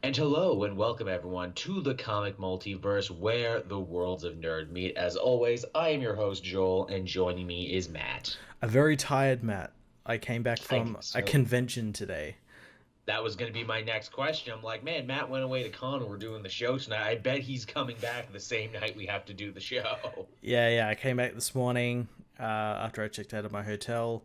And hello and welcome everyone to the comic multiverse where the worlds of nerd meet. As always, I am your host Joel, and joining me is Matt. A very tired Matt. I came back I from a so convention today. that was going to be my next question. I'm like, man, Matt went away to con and we're doing the show tonight. I bet he's coming back the same night we have to do the show. Yeah, I came back this morning after I checked out of my hotel.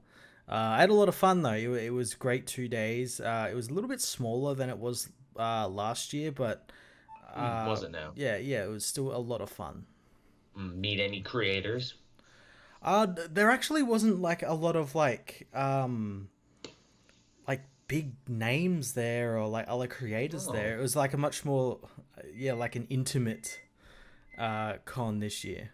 I had a lot of fun though. It was great 2 days. It was a little bit smaller than it was last year, but Was it now? yeah, it was still a lot of fun. Meet any creators? There actually wasn't like a lot of like big names there or like other creators Oh, there. It was like a much more like an intimate con this year.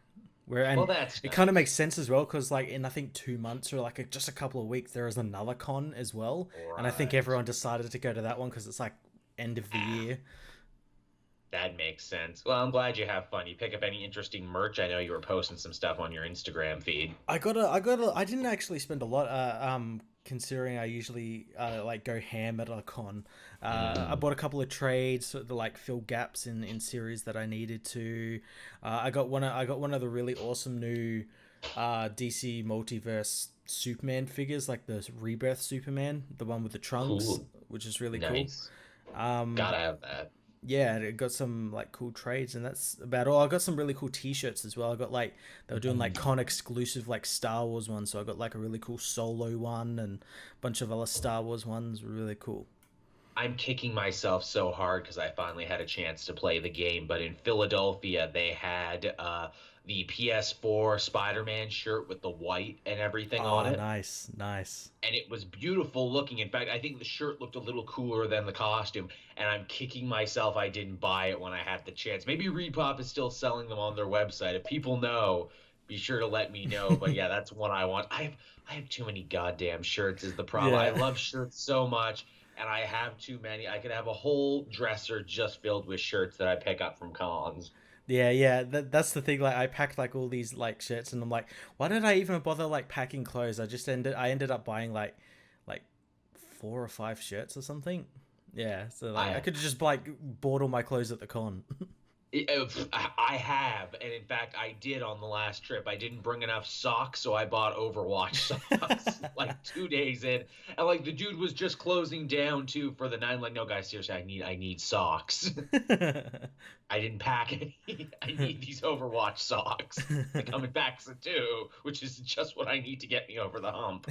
Where well, and that's it kind of makes nice. sense as well because like in I think 2 months or like just a couple of weeks there is another con as well, and I think Right. everyone decided to go to that one because it's like end of the Ah, year. that makes sense. Well, I'm glad you have fun. You pick up any interesting merch? I know you were posting some stuff on your Instagram feed. I didn't actually spend a lot. Considering I usually like go ham at a con. I Mm. bought a couple of trades to like fill gaps in series that I needed to. I got one of the really awesome new DC Multiverse Superman figures, like the Rebirth Superman, the one with the trunks, Cool. which is really cool. Nice. Gotta have that. Yeah, it got some like cool trades, and that's about all. I got some really cool T-shirts as well. I got like they were doing like Mm. con exclusive like Star Wars ones, so I got like a really cool Solo one and a bunch of other Star Wars ones. Really cool. I'm kicking myself so hard because I finally had a chance to play the game. But in Philadelphia, they had the PS4 Spider-Man shirt with the white and everything on Oh, it. nice, nice. And it was beautiful looking. In fact, I think the shirt looked a little cooler than the costume. And I'm kicking myself I didn't buy it when I had the chance. Maybe Repop is still selling them on their website. If people know, be sure to let me know. But yeah, that's one I want. I have too many goddamn shirts is the problem. I Yeah, love shirts so much, and I have too many. I could have a whole dresser just filled with shirts that I pick up from cons. yeah. That's the thing. Like, I packed like all these like shirts, and I'm like, why did I even bother like packing clothes? I ended up buying like 4 or 5 shirts or something. Yeah, so like I I could have just like bought all my clothes at the con. I have, and in fact, I did on the last trip. I didn't bring enough socks, so I bought Overwatch socks like 2 days in, and like the dude was just closing down too for the night. I'm like, no, guys, seriously, I need socks. I didn't pack any. I need these Overwatch socks. They come in packs of two, which is just what I need to get me over the hump.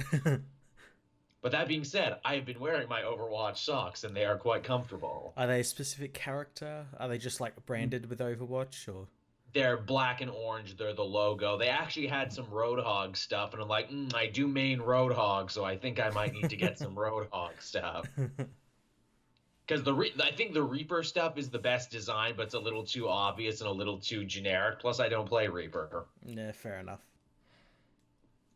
But that being said, I have been wearing my Overwatch socks, and they are quite comfortable. Are they a specific character? Are they just like branded with Overwatch or? They're black and orange. They're the logo. They actually had some Roadhog stuff, and I'm like, I do main Roadhog, so I think I might need to get some Roadhog stuff. Because I think the Reaper stuff is the best design, but it's a little too obvious and a little too generic. Plus, I don't play Reaper. Yeah, fair enough.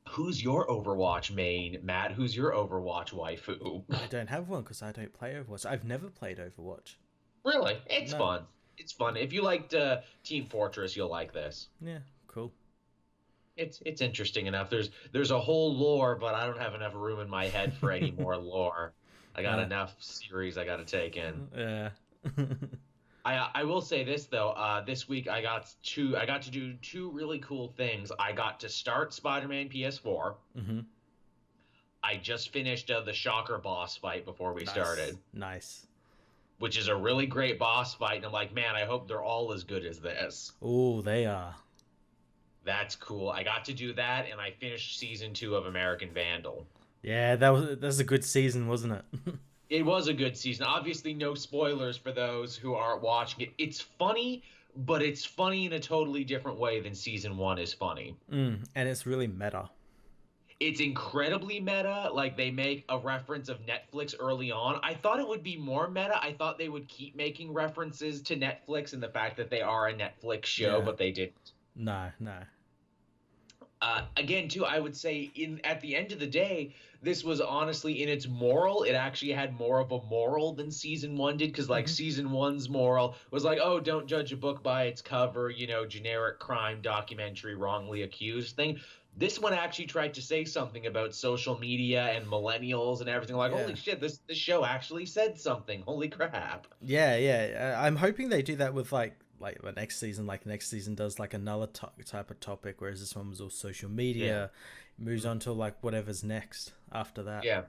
Who's your Overwatch main, Matt? Who's your Overwatch waifu? I don't have one because I don't play Overwatch. I've never played Overwatch. Really, it's No. fun. It's fun. If you liked Team Fortress, you'll like this. Yeah, cool. It's interesting enough. There's a whole lore, but I don't have enough room in my head for any more lore. I got uh, enough series I got to take in. yeah. I will say this though. This week I got to do two really cool things. I got to start Spider-Man PS4. hmm I just finished the Shocker boss fight before we Nice, started, nice. which is a really great boss fight. And I'm like, man, I hope they're all as good as this. Oh, they are. That's cool. I got to do that, and I finished season two of American Vandal. Yeah, that was a good season, wasn't it? It was a good season. Obviously, no spoilers for those who aren't watching it. It's funny, but it's funny in a totally different way than season one is funny. And it's really meta. It's incredibly meta. Like they make a reference of Netflix early on. I thought it would be more meta. I thought they would keep making references to Netflix and the fact that they are a Netflix show, Yeah. but they didn't. No, no. Again, too, I would say in at the end of the day, this was honestly in its moral. It actually had more of a moral than season one did, because like hmm season one's moral was like, oh, don't judge a book by its cover, generic crime documentary, wrongly accused thing. This one actually tried to say something about social media and millennials and everything. Like, Yeah. holy shit, this show actually said something. Holy crap. Yeah, yeah. I'm hoping they do that with like the next season. Like next season does like another type of topic, whereas this one was all social Yeah. media. Moves Mhm. on to like whatever's next after that. Yeah.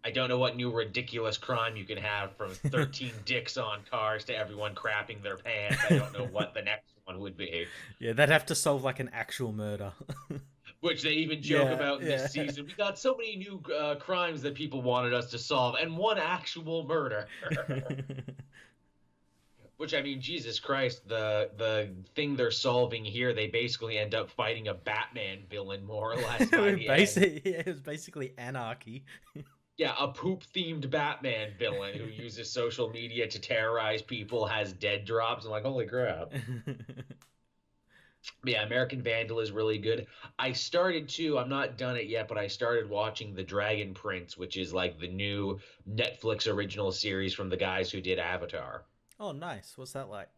I don't know what new ridiculous crime you can have from 13 dicks on cars to everyone crapping their pants. I don't know what the next one would be. Yeah, they'd have to solve like an actual murder. Which they even joke Yeah, about in this yeah. season. We got so many new crimes that people wanted us to solve, and one actual murder. Which I mean, Jesus Christ, the thing they're solving here, they basically end up fighting a Batman villain more or less by the end. It was basically anarchy. Yeah, a poop themed Batman villain who uses social media to terrorize people, has dead drops, and like, holy crap. But yeah, American Vandal is really good. I started to, I'm not done it yet, but I started watching The Dragon Prince, which is like the new Netflix original series from the guys who did Avatar. Oh, nice. What's that like?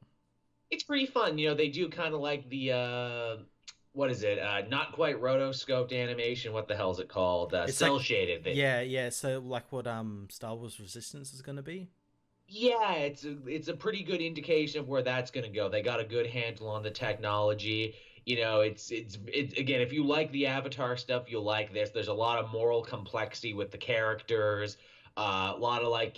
It's pretty fun. They do kind of like the what is it? Not quite rotoscoped animation. What the hell is it called? It's Cell like, shaded. yeah, yeah. So like what Star Wars Resistance is gonna be. Yeah, it's a pretty good indication of where that's going to go. They got a good handle on the technology. It's again, if you like the Avatar stuff, you'll like this. There's a lot of moral complexity with the characters. A lot of like,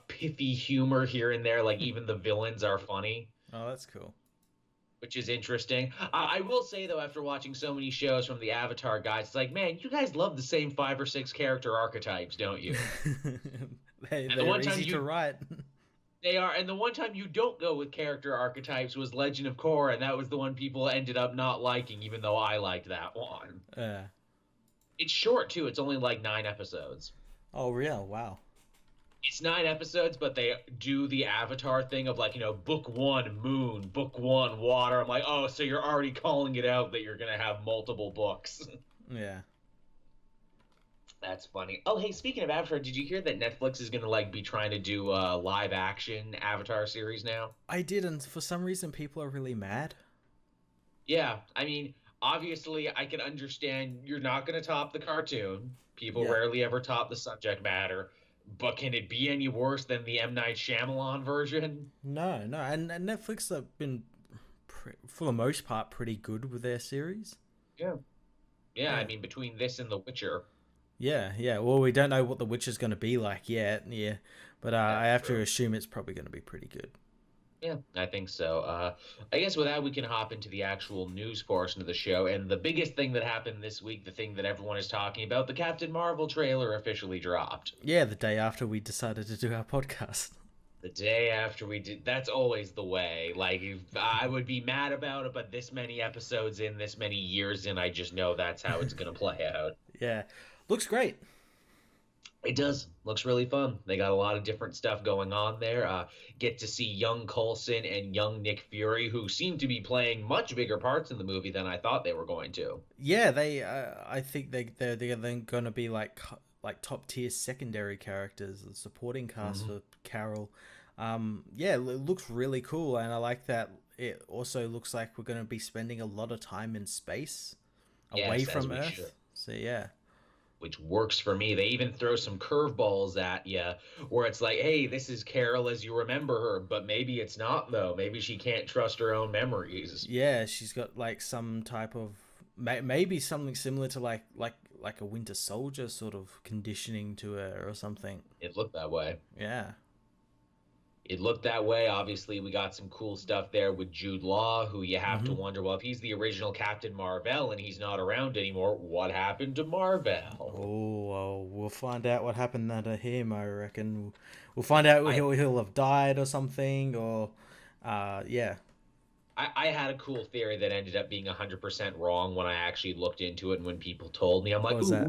pithy humor here and there. Like even the villains are funny, Oh, that's cool. which is interesting. I will say though, after watching so many shows from the Avatar guys, it's like, man, you guys love the same 5 or 6 character archetypes, don't you? And the They're one time easy to you write. They are, and the one time you don't go with character archetypes was Legend of Korra, and that was the one people ended up not liking, even though I liked that one. uh, It's short too; it's only like 9 episodes. oh, real? Wow. It's 9 episodes, but they do the Avatar thing of like, book one moon, book one water. I'm like, oh, so you're already calling it out that you're gonna have multiple books. Yeah. That's funny. Oh, hey, speaking of Avatar, did you hear that Netflix is gonna like be trying to do a live action Avatar series now? I did, and for some reason, people are really mad. Yeah, I mean, obviously, I can understand you're not going to top the cartoon. People Yeah. rarely ever top the subject matter. But can it be any worse than the M. Night Shyamalan version? No, no, and Netflix have been, for the most part, pretty good with their series. Yeah. Yeah, I Yeah. mean, between this and The Witcher. Yeah, yeah. Well, we don't know what The Witch is going to be like yet. Yeah, but I That's have to true. assume it's probably going to be pretty good. Yeah, I think so. I guess with that, we can hop into the actual news portion of the show. And the biggest thing that happened this week, the thing that everyone is talking about, the Captain Marvel trailer officially dropped. Yeah, the day after we decided to do our podcast. The day after we did, that's always the way. Like, if I would be mad about it, but this many episodes in, this many years in, I just know that's how it's going to play out. Yeah, looks great. It does. Looks really fun. They got a lot of different stuff going on there. Get to see young Coulson and young Nick Fury, who seem to be playing much bigger parts in the movie than I thought they were going to. Yeah, they. I think they're then going to be like top tier secondary characters, the supporting cast Hmm. for Carol. Yeah, it looks really cool, and I like that. It also looks like we're going to be spending a lot of time in space, away Yes, as from we should. Earth. So yeah. Which works for me. They even throw some curveballs at you where it's like, hey, this is Carol as you remember her, but maybe it's not, though. Maybe she can't trust her own memories. Yeah, she's got like some type of maybe something similar to like a Winter Soldier sort of conditioning to her or something. It looked that way. Yeah. It looked that way. Obviously, we got some cool stuff there with Jude Law, who you have to Mm-hmm. wonder, well, if he's the original Captain Marvel and he's not around anymore, what happened to Marvel? Oh, well, we'll find out what happened to him. I reckon we'll find out I he'll have died or something, or yeah. I had a cool theory that ended up being 100% wrong when I actually looked into it and when people told me. I'm What like, was that?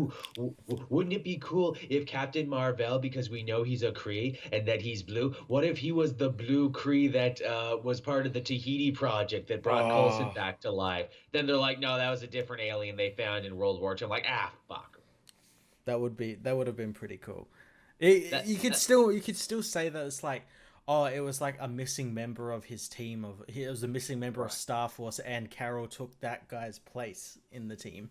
wouldn't it be cool if Captain Marvel, because we know he's a Kree and that he's blue, what if he was the blue Kree that was part of the Tahiti project that brought Coulson Oh, back to life? Then they're like, no, that was a different alien they found in World War II. I'm like, fuck. that would have been pretty cool. That, that You could still say that it's like, oh, it was like a missing member of his team it was a missing member of right. Star Force, and Carol took that guy's place in the team.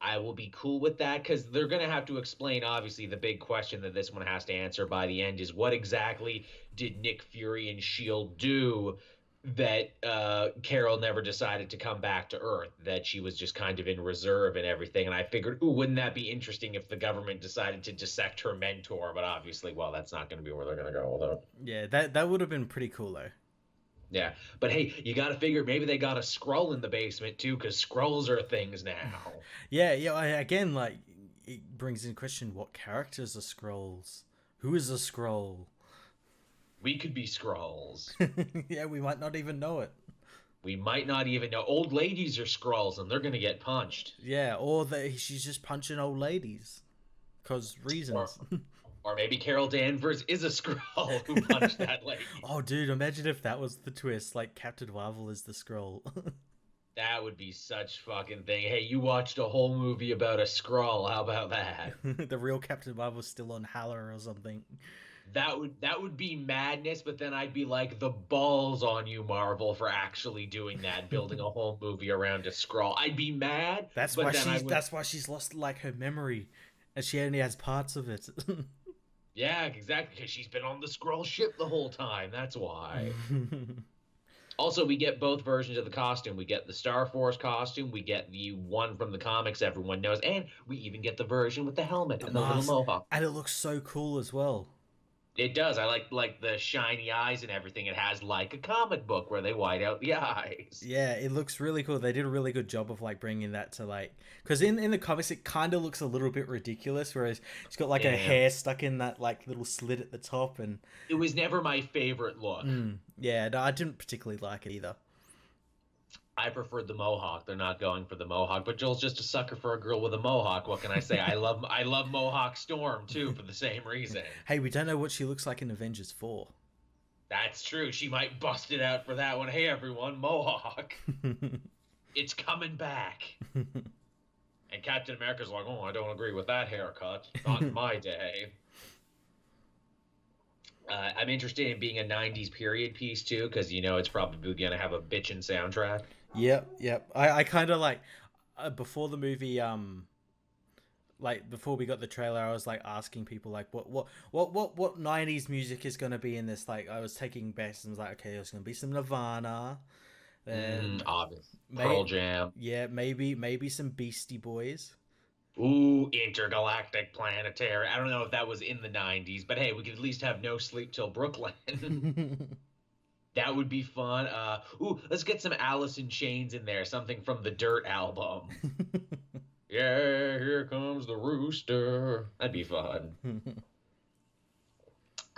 I will be cool with that because they're going to have to explain, obviously, the big question that this one has to answer by the end is what exactly did Nick Fury and S.H.I.E.L.D. do that Carol never decided to come back to Earth, that she was just kind of in reserve and everything. And I figured, ooh, wouldn't that be interesting if the government decided to dissect her mentor? But obviously, well, that's not going to be where they're going to go with it. Yeah, that would have been pretty cool though. Yeah, but hey, you got to figure maybe they got a Skrull in the basement too, because Skrulls are things now. Yeah. Again, like it brings in question what characters are Skrulls. Who is a Skrull? We could be Skrulls. Yeah, we might not even know it. We might not even know. Old ladies are Skrulls, and they're gonna get punched. Yeah, or she's just punching old ladies, cause Or, reasons. or maybe Carol Danvers is a Skrull who punched that lady. Oh, dude, imagine if that was the twist. Like Captain Marvel is the Skrull. That would be such fucking thing. Hey, you watched a whole movie about a Skrull. How about that? The real Captain Marvel's still on Haller or something. That would be madness, but then I'd be like, the balls on you, Marvel, for actually doing that, building a whole movie around a Skrull. I'd be mad. That's why she's lost like her memory, and she only has parts of it. Yeah, exactly, because she's been on the Skrull ship the whole time. That's why. Also, we get both versions of the costume. We get the Star Force costume. We get the one from the comics everyone knows, and we even get the version with the helmet and the little mohawk. And it looks so cool as well. It does. I like the shiny eyes and everything. It has like a comic book where they white out the eyes. Yeah, it looks really cool. They did a really good job of like bringing that to like, because in the comics it kind of looks a little bit ridiculous, whereas it's got like a hair stuck in that like little slit at the top, and it was never my favorite look. Yeah, no, I didn't particularly like it either. I preferred the mohawk. They're not going for the mohawk, but Joel's just a sucker for a girl with a mohawk. What can I say? I love Mohawk Storm too for the same reason. Hey, we don't know what she looks like in Avengers 4. That's true. She might bust it out for that one. Hey everyone, mohawk. It's coming back. And Captain America's like, oh, I don't agree with that haircut. Not in my day. I'm interested in being a 90s period piece too, because it's probably going to have a bitchin' soundtrack. Yep. I kind of like before the movie, like before we got the trailer, I was like asking people like what 90s music is gonna be in this. Like I was taking bets and was like, okay, there's gonna be some Nirvana, then obvious Pearl Jam. Yeah, maybe some Beastie Boys. Ooh, Intergalactic Planetary. I don't know if that was in the 90s, but hey, we could at least have No Sleep Till Brooklyn. That would be fun. Let's get some Alice in Chains in there. Something from the Dirt album. Yeah, here comes the rooster. That'd be fun.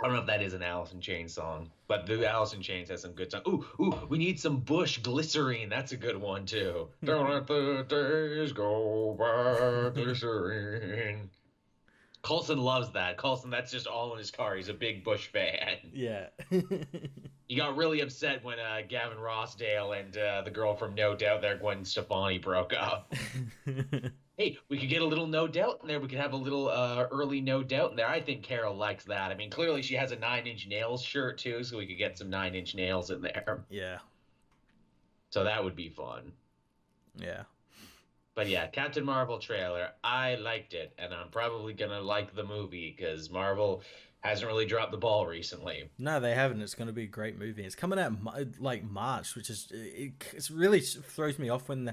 I don't know if that is an Alice in Chains song, but the Alice in Chains has some good songs. Ooh, we need some Bush Glycerine. That's a good one, too. Don't let the days go by, glycerine. Coulson loves that. Coulson, that's just all in his car. He's a big Bush fan. Yeah. He got really upset when Gavin Rossdale and the girl from No Doubt there, Gwen Stefani, broke up. Hey, we could get a little No Doubt in there. We could have a little early No Doubt in there. I think Carol likes that. I mean, clearly she has a 9 Inch Nails shirt, too, so we could get some 9 Inch Nails in there. Yeah. So that would be fun. Yeah. But yeah, Captain Marvel trailer, I liked it, and I'm probably going to like the movie, because Marvel hasn't really dropped the ball recently. No, they haven't. It's going to be a great movie. It's coming out like March, which is it really throws me off when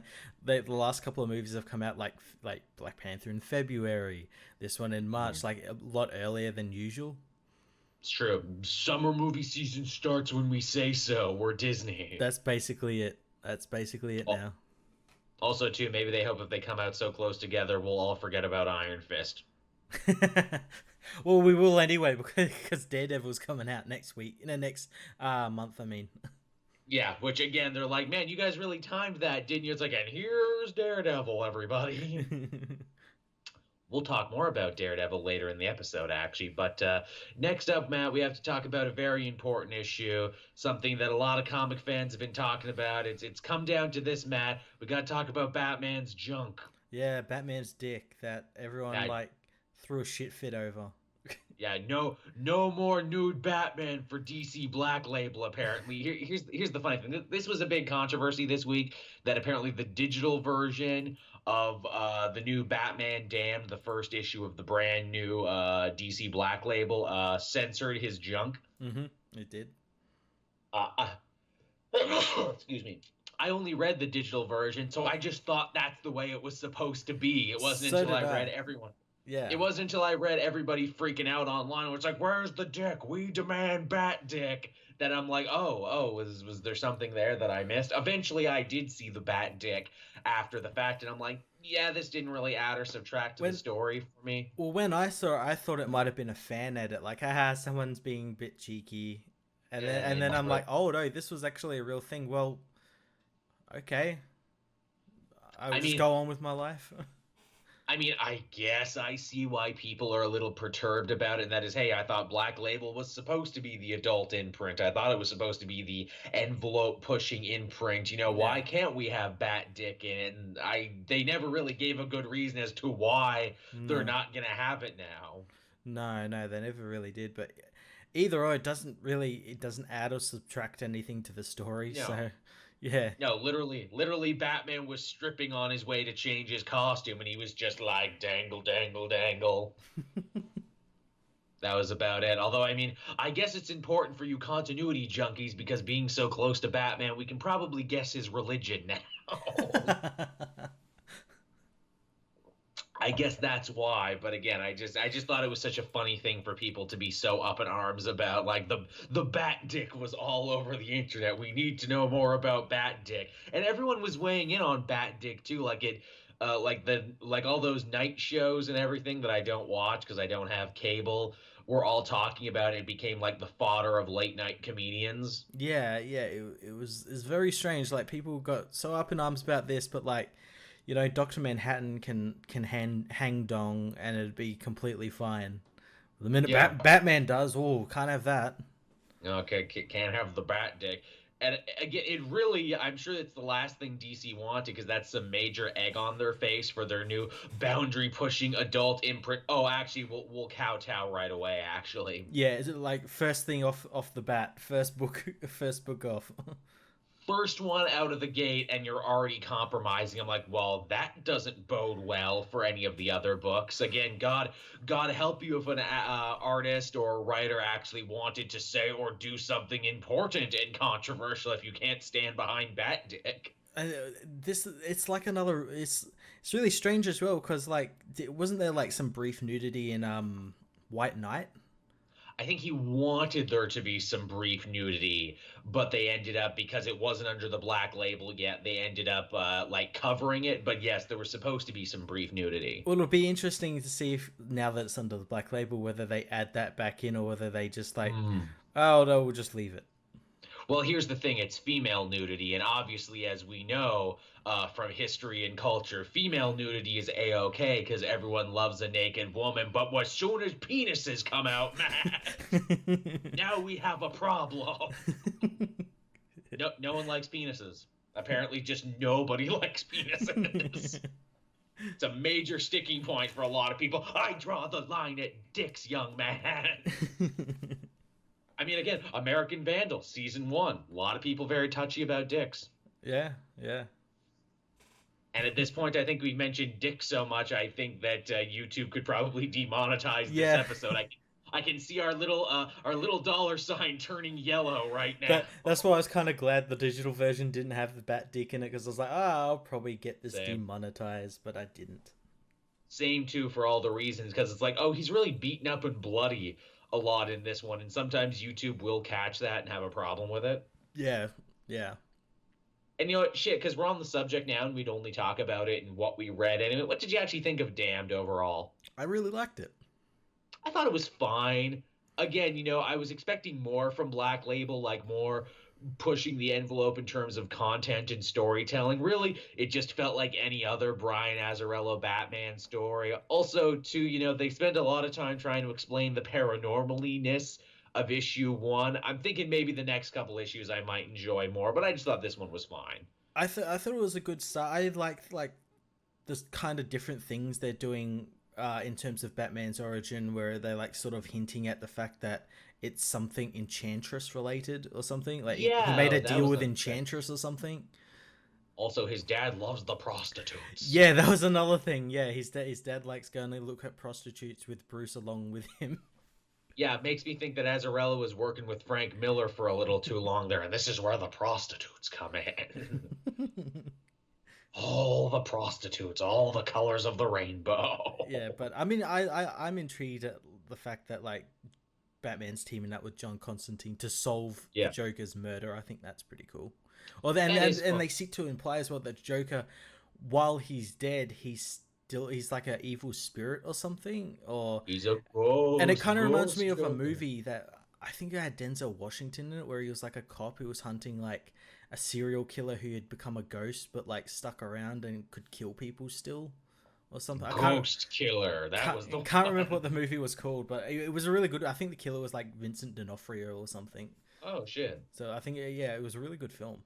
the last couple of movies have come out like Black Panther in February, this one in March, like a lot earlier than usual. It's true. Summer movie season starts when we say so. We're Disney. That's basically it. Now. Also, too, maybe they hope if they come out so close together, we'll all forget about Iron Fist. Well, we will anyway, because Daredevil's coming out next week. In the next month, I mean. Yeah, which, again, they're like, man, you guys really timed that, didn't you? It's like, and here's Daredevil, everybody. We'll talk more about Daredevil later in the episode, actually. But next up, Matt, we have to talk about a very important issue, something that a lot of comic fans have been talking about. It's come down to this, Matt. We got to talk about Batman's junk. Yeah, Batman's dick that everyone threw a shit fit over. Yeah, no more nude Batman for DC Black Label. Apparently, here's the funny thing. This was a big controversy this week that apparently the digital version of the new Batman Damned, the first issue of the brand new DC Black Label, censored his junk. Mm-hmm. It did. Uh, excuse me. I only read the digital version, so I just thought that's the way it was supposed to be. It wasn't So until did I read I. everyone. Yeah. It wasn't until I read everybody freaking out online. Where it's like, "Where's the dick? We demand Bat Dick." That I'm like, was there something there that I missed? Eventually, I did see the Bat Dick after the fact, and I'm like, yeah, this didn't really add or subtract to the When story for me. Well, when I saw it, I thought it might have been a fan edit, like, haha, someone's being a bit cheeky, and then Not I'm really. like, oh no, this was actually a real thing. Well, okay, I will I just mean, go on with my life. I guess I see why people are a little perturbed about it. And that is, hey, I thought Black Label was supposed to be the adult imprint. I thought it was supposed to be the envelope pushing imprint. Yeah, Why can't we have Bat Dick in it? And they never really gave a good reason as to why they're no, not gonna have it now. no, they never really did. But either or, it doesn't add or subtract anything to the story. No. So, yeah, No, literally, Batman was stripping on his way to change his costume, and he was just like dangle, dangle, dangle. That was about it. Although, I guess it's important for you continuity junkies because being so close to Batman, we can probably guess his religion now. I guess that's why. But again, I just thought it was such a funny thing for people to be so up in arms about. Like the Bat Dick was all over the internet. We need to know more about Bat Dick, and everyone was weighing in on Bat Dick too. Like all those night shows and everything that I don't watch because I don't have cable. We're all talking about it. It became like the fodder of late night comedians. yeah. It's very strange. Like, people got so up in arms about this, but like, Doctor Manhattan can hang dong and it'd be completely fine. The minute Yeah, Batman does, oh, can't have that. okay, can't have the Bat Dick. And again, it really, I'm sure it's the last thing DC wanted because that's some major egg on their face for their new boundary pushing adult imprint. Oh, actually, we'll kowtow right away, actually. Yeah, is it like first thing off the bat, first book first book off? First one out of the gate, and you're already compromising. I'm like, well, that doesn't bode well for any of the other books. Again, God help you if an artist or writer actually wanted to say or do something important and controversial if you can't stand behind Bat Dick. Uh, this it's like another it's really strange as well because, like, wasn't there like some brief nudity in White Knight? I think he wanted there to be some brief nudity, but they ended up because it wasn't under the black label yet. They ended up like covering it. But yes, there was supposed to be some brief nudity. Well, it'll be interesting to see if now that it's under the Black Label, whether they add that back in or whether they just like, Mm. oh no, we'll just leave it. Well, here's the thing: it's female nudity, and obviously, as we know from history and culture, female nudity is a-okay because everyone loves a naked woman. But as soon as penises come out, man, now we have a problem. No one likes penises. Apparently, just nobody likes penises. It's a major sticking point for a lot of people. I draw the line at dicks, young man. Again, American Vandal, season one. A lot of people very touchy about dicks. Yeah. And at this point, I think we mentioned dick so much, I think that YouTube could probably demonetize this Yeah. episode. I can see our little dollar sign turning yellow right now. That's why I was kind of glad the digital version didn't have the bat dick in it, because I was like, I'll probably get this Same. demonetized, but I didn't. Same too for all the reasons, because it's like, oh, he's really beaten up and bloody a lot in this one, and sometimes YouTube will catch that and have a problem with it. Yeah. And you know what, shit, because we're on the subject now and we'd only talk about it and what we read. Anyway, what did you actually think of Damned overall? I really liked it. I thought it was fine. Again, I was expecting more from Black Label, like more pushing the envelope in terms of content and storytelling. Really, it just felt like any other Brian Azzarello Batman story. Also, too, they spend a lot of time trying to explain the paranormaliness of issue one. I'm thinking maybe the next couple issues I might enjoy more, but I just thought this one was fine. I thought it was a good start. I like the kind of different things they're doing in terms of Batman's origin, where they like sort of hinting at the fact that it's something Enchantress related or something. Like he made Yeah, a that deal was with the thing. Enchantress or something. Also, his dad loves the prostitutes. Yeah, that was another thing. Yeah, his dad likes going to look at prostitutes with Bruce along with him. Yeah, it makes me think that Azarello was working with Frank Miller for a little too long there, and this is where the prostitutes come in. All the prostitutes, all the colors of the Yeah, rainbow. but I mean, I'm intrigued at the fact that like Batman's teaming up with John Constantine to solve the Yeah, Joker's murder. I think that's pretty cool. Or then that is and fun. they seek to imply as well that Joker, while he's dead, he's like an evil spirit or something. Or He's a and it kind of reminds me ghost of a Joker. movie that I think it had Denzel Washington in it, where he was like a cop who was hunting like a serial killer who had become a ghost, but like stuck around and could kill people still, or something. I can't Ghost Killer. That was the can't remember what one. the movie was called, but it was a really good. I think the killer was like Vincent D'Onofrio or something. Oh shit. So I think yeah, it was a really good film.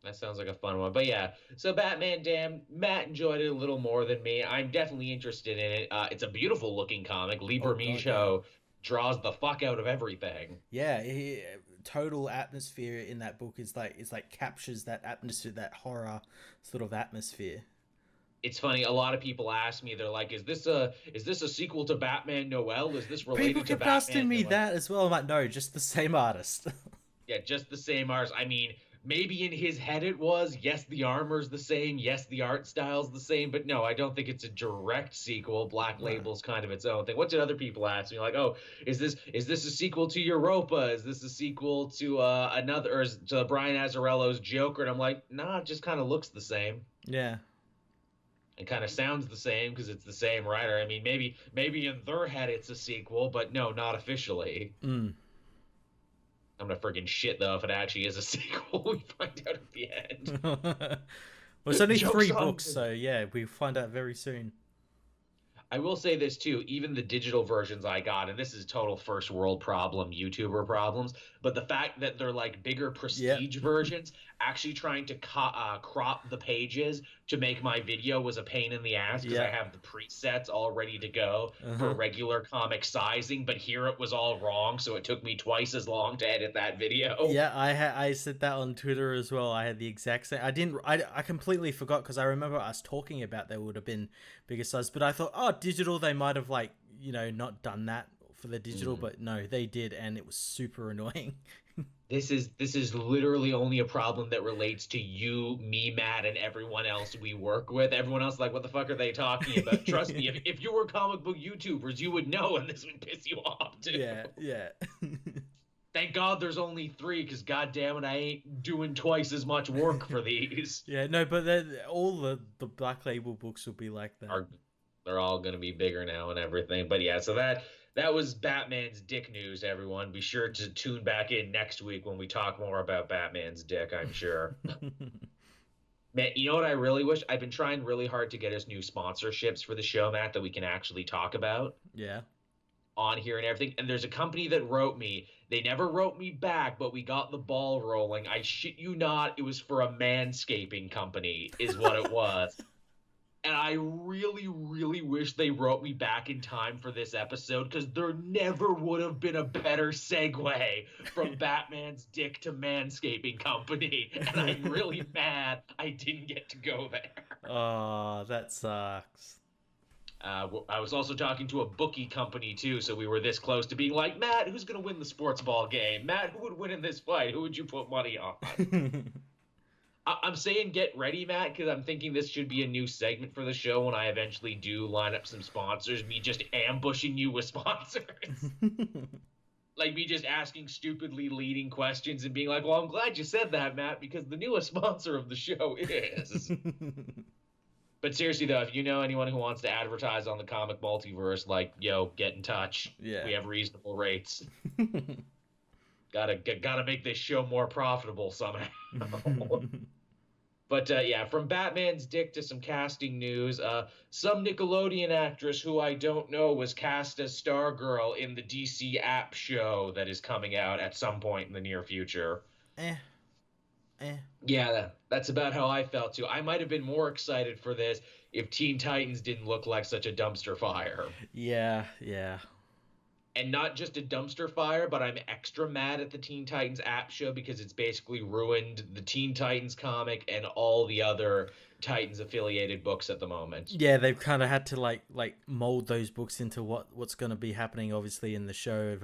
That sounds like a fun one. But yeah, so Batman, damn, Matt enjoyed it a little more than me. I'm definitely interested in it. It's a beautiful looking comic. Oh Liber god, yeah, Micho draws the fuck out of everything. yeah. Total atmosphere in that book is like captures that atmosphere, that horror sort of atmosphere. It's funny, a lot of people ask me, they're like, is this a sequel to Batman Noel? Is this People related to kept asking Batman me Noel? that as well. I'm like, no, just the same artist. Yeah, just the same artist. I mean, maybe in his head it was. Yes, the armor's the same. Yes, the art style's the same. But no, I don't think it's a direct sequel. Black No. Label's kind of its own thing. What did other people ask me? Like, oh, is this a sequel to Europa? Is this a sequel to another or to Brian Azzarello's Joker? And I'm like, nah, it just kind of looks the same. Yeah. And kind of sounds the same because it's the same writer. I mean, maybe in their head it's a sequel, but no, not officially. Mm. I'm gonna friggin' shit though if it actually is a sequel. We find out at the end. Well, it's only Jokes three on books, me. so yeah, we'll find out very soon. I will say this too, even the digital versions I got, and this is total first world problem, YouTuber problems, but the fact that they're like bigger Yep. prestige versions, actually trying to crop the pages to make my video was a pain in the ass because I Yep. have the presets all ready to go Uh for huh. regular comic sizing, but here it was all wrong, so it took me twice as long to edit that video. Yeah, I said that on Twitter as well. I had the exact same. I completely forgot because I remember us talking about there would have been bigger size, but I thought, oh, digital they might have like not done that for the digital, Mhm. but no, they did, and it was super annoying. This is literally only a problem that relates to you, me, Matt, and everyone else we work with. Everyone else is like, what the fuck are they talking about? Trust me, if you were comic book YouTubers, you would know, and this would piss you off too. Yeah, yeah. Thank God there's only three, because goddamn it, I ain't doing twice as much work for these. Yeah, no, but all the Black Label books will be like that. Are they're all gonna be bigger now and everything. But yeah, so that was Batman's dick news, everyone. Be sure to tune back in next week when we talk more about Batman's dick, I'm sure. Man, you know what I really wish? I've been trying really hard to get us new sponsorships for the show, Matt, that we can actually talk about Yeah. on here and everything. And there's a company that wrote me. They never wrote me back, but we got the ball rolling. I shit you not, it was for a manscaping company, is what it was. And I really, really wish they wrote me back in time for this episode because there never would have been a better segue from Batman's dick to Manscaping Company. And I'm really mad I didn't get to go there. Oh, that sucks. I was also talking to a bookie company too, so we were this close to being like, Matt, who's going to win the sports ball game? Matt, who would win in this fight? Who would you put money on? I'm saying get ready, Matt, because I'm thinking this should be a new segment for the show when I eventually do line up some sponsors. Me just ambushing you with sponsors. Like me just asking stupidly leading questions and being like, well, I'm glad you said that, Matt, because the newest sponsor of the show is. But seriously, though, if you know anyone who wants to advertise on the comic multiverse, like, yo, get in touch. Yeah. We have reasonable rates. Gotta make this show more profitable somehow. But yeah, from Batman's dick to some casting news, some Nickelodeon actress who I don't know was cast as Stargirl in the DC app show that is coming out at some point in the near future. Eh. Eh. Yeah, that's about how I felt too. I might have been more excited for this if Teen Titans didn't look like such a dumpster fire. Yeah, yeah. And not just a dumpster fire, but I'm extra mad at the Teen Titans app show because it's basically ruined the Teen Titans comic and all the other Titans affiliated books at the moment. Yeah, they've kind of had to like mold those books into what's going to be happening obviously in the show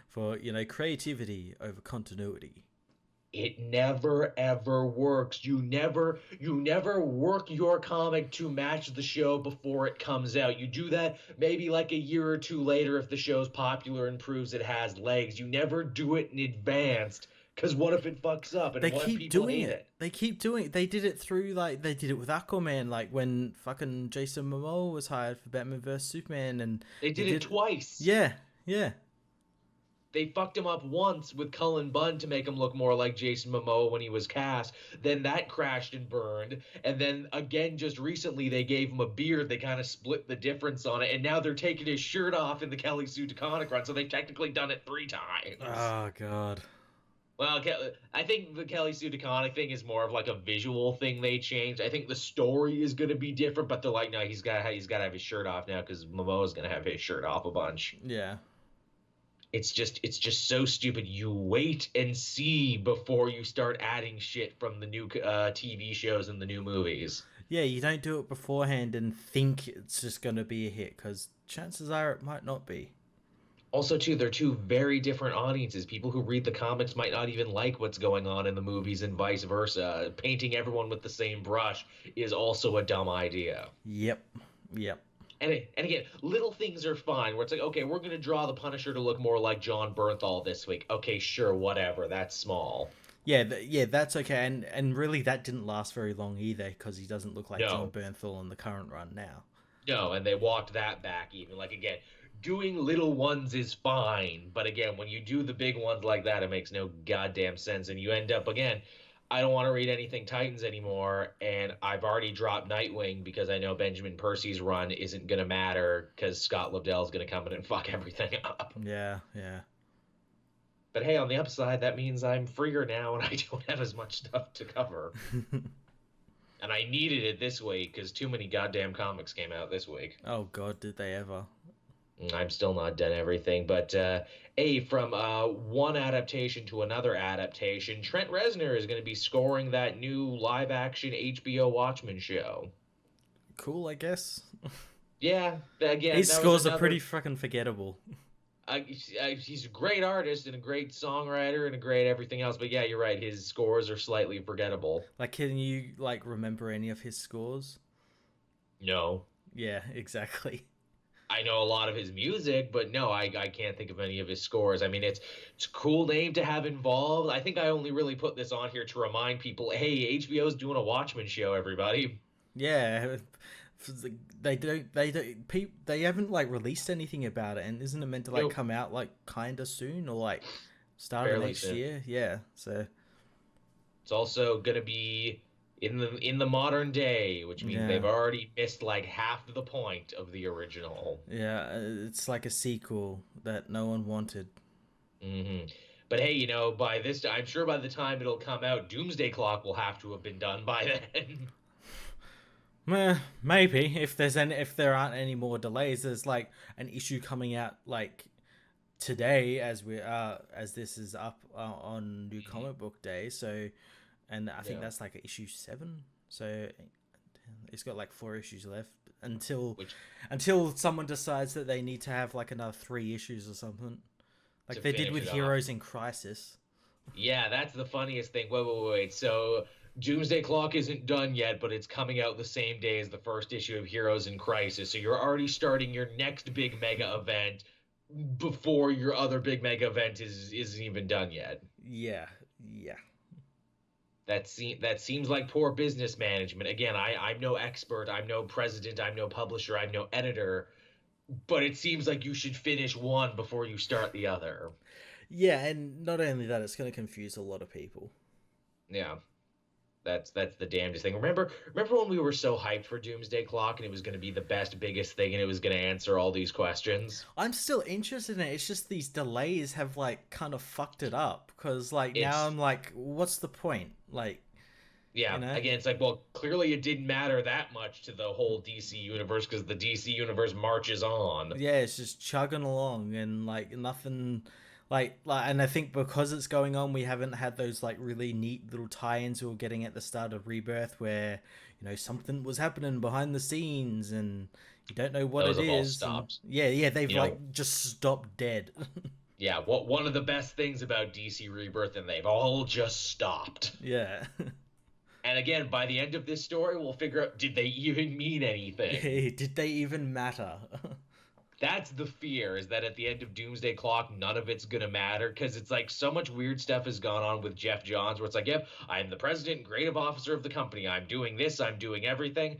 for creativity over continuity. It never ever works. You never work your comic to match the show before it comes out. You do that maybe like a year or two later if the show's popular and proves it has legs. You never do it in advance because what if it fucks up and They what if keep people doing hate it. it? They keep doing it. They did it through they did it with Aquaman, like when fucking Jason Momoa was hired for Batman vs Superman, and They he did it did. twice. Yeah, yeah. They fucked him up once with Cullen Bunn to make him look more like Jason Momoa when he was cast. Then that crashed and burned. And then again, just recently, they gave him a beard. They kind of split the difference on it. And now they're taking his shirt off in the Kelly Sue DeConnick run. So they've technically done it 3 times. Oh god. Well, I think the Kelly Sue DeConnick thing is more of like a visual thing they changed. I think the story is going to be different, but they're like, no, he's got to have his shirt off now because Momoa's going to have his shirt off a bunch. Yeah. It's just so stupid. You wait and see before you start adding shit from the new TV shows and the new movies. Yeah, you don't do it beforehand and think it's just going to be a hit, because chances are it might not be. Also, too, they're two very different audiences. People who read the comics might not even like what's going on in the movies and vice versa. Painting everyone with the same brush is also a dumb idea. Yep. Yep. And again, little things are fine. Where it's like, okay, we're going to draw the Punisher to look more like John Bernthal this week. Okay, sure, whatever. That's small. Yeah, yeah, that's okay, and really that didn't last very long either, because he doesn't look like John No, Bernthal in the current run now. no, and they walked that back even. Like again, doing little ones is fine, but again, when you do the big ones like that, it makes no goddamn sense, and you end up again. I don't want to read anything Titans anymore, and I've already dropped Nightwing because I know Benjamin Percy's run isn't going to matter because Scott Lobdell's going to come in and fuck everything up. Yeah, yeah. But hey, on the upside, that means I'm freer now and I don't have as much stuff to cover. And I needed it this week because too many goddamn comics came out this week. Oh god, did they ever? I'm still not done everything, but from one adaptation to another adaptation, Trent Reznor is going to be scoring that new live-action HBO Watchmen show. Cool, I guess. Yeah, again, His that was scores are another. pretty fucking forgettable. He's a great artist and a great songwriter and a great everything else, but yeah, you're right. His scores are slightly forgettable. Like, can you remember any of his scores? No. Yeah, exactly. I know a lot of his music, but no, I can't think of any of his scores. I mean, it's a cool name to have involved. I think I only really put this on here to remind people, hey, HBO's doing a Watchmen show, everybody. Yeah, they haven't released anything about it, and isn't it meant to Nope. come out kind of soon, or start of Fairly next soon. year? Yeah, so It's also gonna be in the modern day, which means yeah, they've already missed like half the point of the original. yeah, it's like a sequel that no one wanted. hmm But hey, I'm sure by the time it'll come out, Doomsday Clock will have to have been done by then. Maybe if there aren't any more delays, there's an issue coming out today as this is up on New Comic Book Day. So, and I think Yeah. that's issue 7. So it's got 4 issues left until Which until someone decides that they need to have another 3 issues or something, to like they did finish with it off. Heroes in Crisis. Yeah, that's the funniest thing. Wait. So Doomsday Clock isn't done yet, but it's coming out the same day as the first issue of Heroes in Crisis. So you're already starting your next big mega event before your other big mega event isn't even done yet. Yeah, yeah. That seems like poor business management. Again, I'm no expert, I'm no president, I'm no publisher, I'm no editor, but it seems like you should finish one before you start the other. Yeah, and not only that, it's going to confuse a lot of people. Yeah. That's the damnedest thing. Remember when we were so hyped for Doomsday Clock and it was going to be the best, biggest thing and it was going to answer all these questions? I'm still interested in it. It's just these delays have like kind of fucked it up because like now It's I'm like, what's the point? Like, you Yeah, know? again, it's like, well, clearly it didn't matter that much to the whole DC universe because the DC universe marches on. Yeah, it's just chugging along and like nothing like and I think because it's going on we haven't had those like really neat little tie-ins we were getting at the start of Rebirth where something was happening behind the scenes and you don't know what Those it have all is and stopped. yeah they've You like know, just stopped dead. yeah, what one of the best things about DC Rebirth, and they've all just stopped. Yeah. And again, by the end of this story, we'll figure out, did they even mean anything? Did they even matter? That's the fear, is that at the end of Doomsday Clock, none of it's gonna matter because it's like so much weird stuff has gone on with Jeff Johns where it's like, yep, I'm the president and creative officer of the company. I'm doing this, I'm doing everything.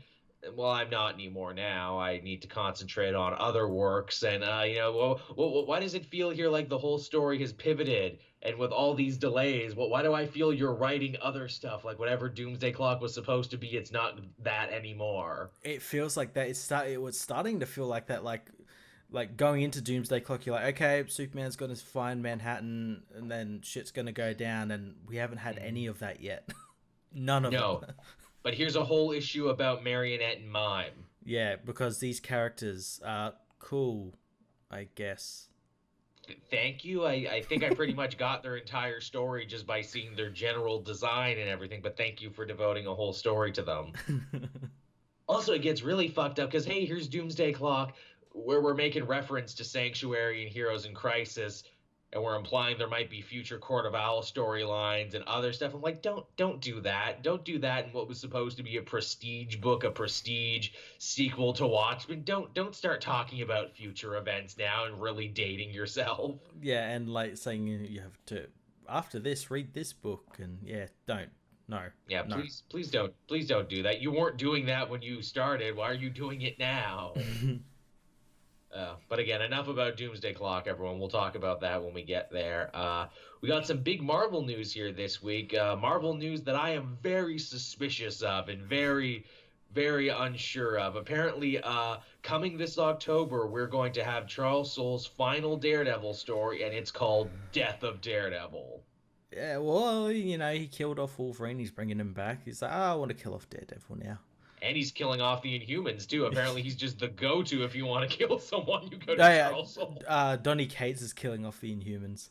Well, I'm not anymore now. I need to concentrate on other works. And, why does it feel here like the whole story has pivoted? And with all these delays, why do I feel you're writing other stuff? Like whatever Doomsday Clock was supposed to be, it's not that anymore. It feels like that. It was starting to feel like that. Like going into Doomsday Clock, you're like, okay, Superman's gonna find Manhattan, and then shit's gonna go down, and we haven't had any of that yet. None of No, it. but here's a whole issue about Marionette and Mime. Yeah, because these characters are cool, I guess. Thank you. I think I pretty much got their entire story just by seeing their general design and everything, but thank you for devoting a whole story to them. Also, it gets really fucked up because, hey, here's Doomsday Clock, where we're making reference to Sanctuary and Heroes in Crisis, and we're implying there might be future Court of Owl storylines and other stuff. I'm like, don't do that. Don't do that in what was supposed to be a prestige book, a prestige sequel to Watchmen. Don't start talking about future events now and really dating yourself. Yeah, and like saying you have to after this read this book, and yeah, don't no Yeah, no. please don't do that. You weren't doing that when you started. Why are you doing it now? But again, enough about Doomsday Clock, everyone. We'll talk about that when we get there. We got some big Marvel news here this week. Marvel news that I am very suspicious of and very, very unsure of. Apparently, coming this October, we're going to have Charles Soule's final Daredevil story, and it's called Death of Daredevil. Yeah, well, he killed off Wolverine. He's bringing him back. He's like, oh, I want to kill off Daredevil now. And he's killing off the Inhumans too. Apparently, he's just the go-to if you want to kill someone. You go to Oh, yeah, Charles Soule. Donny Cates is killing off the Inhumans.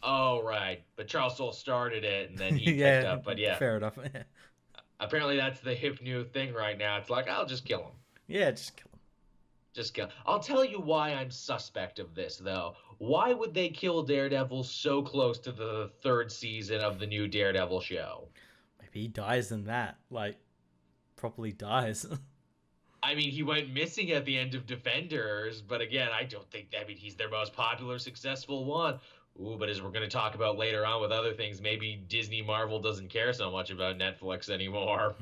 Oh right, but Charles Soule started it, and then he picked Yeah, up. But yeah, fair enough. apparently that's the hip new thing right now. It's like, I'll just kill him. Yeah, just kill him. Just kill. I'll tell you why I'm suspect of this though. Why would they kill Daredevil so close to the third season of the new Daredevil show? Maybe he dies in that. Like, properly dies. I mean, he went missing at the end of Defenders, but again, I don't think. I mean, he's their most popular, successful one. Ooh, but as we're going to talk about later on with other things, maybe Disney Marvel doesn't care so much about Netflix anymore.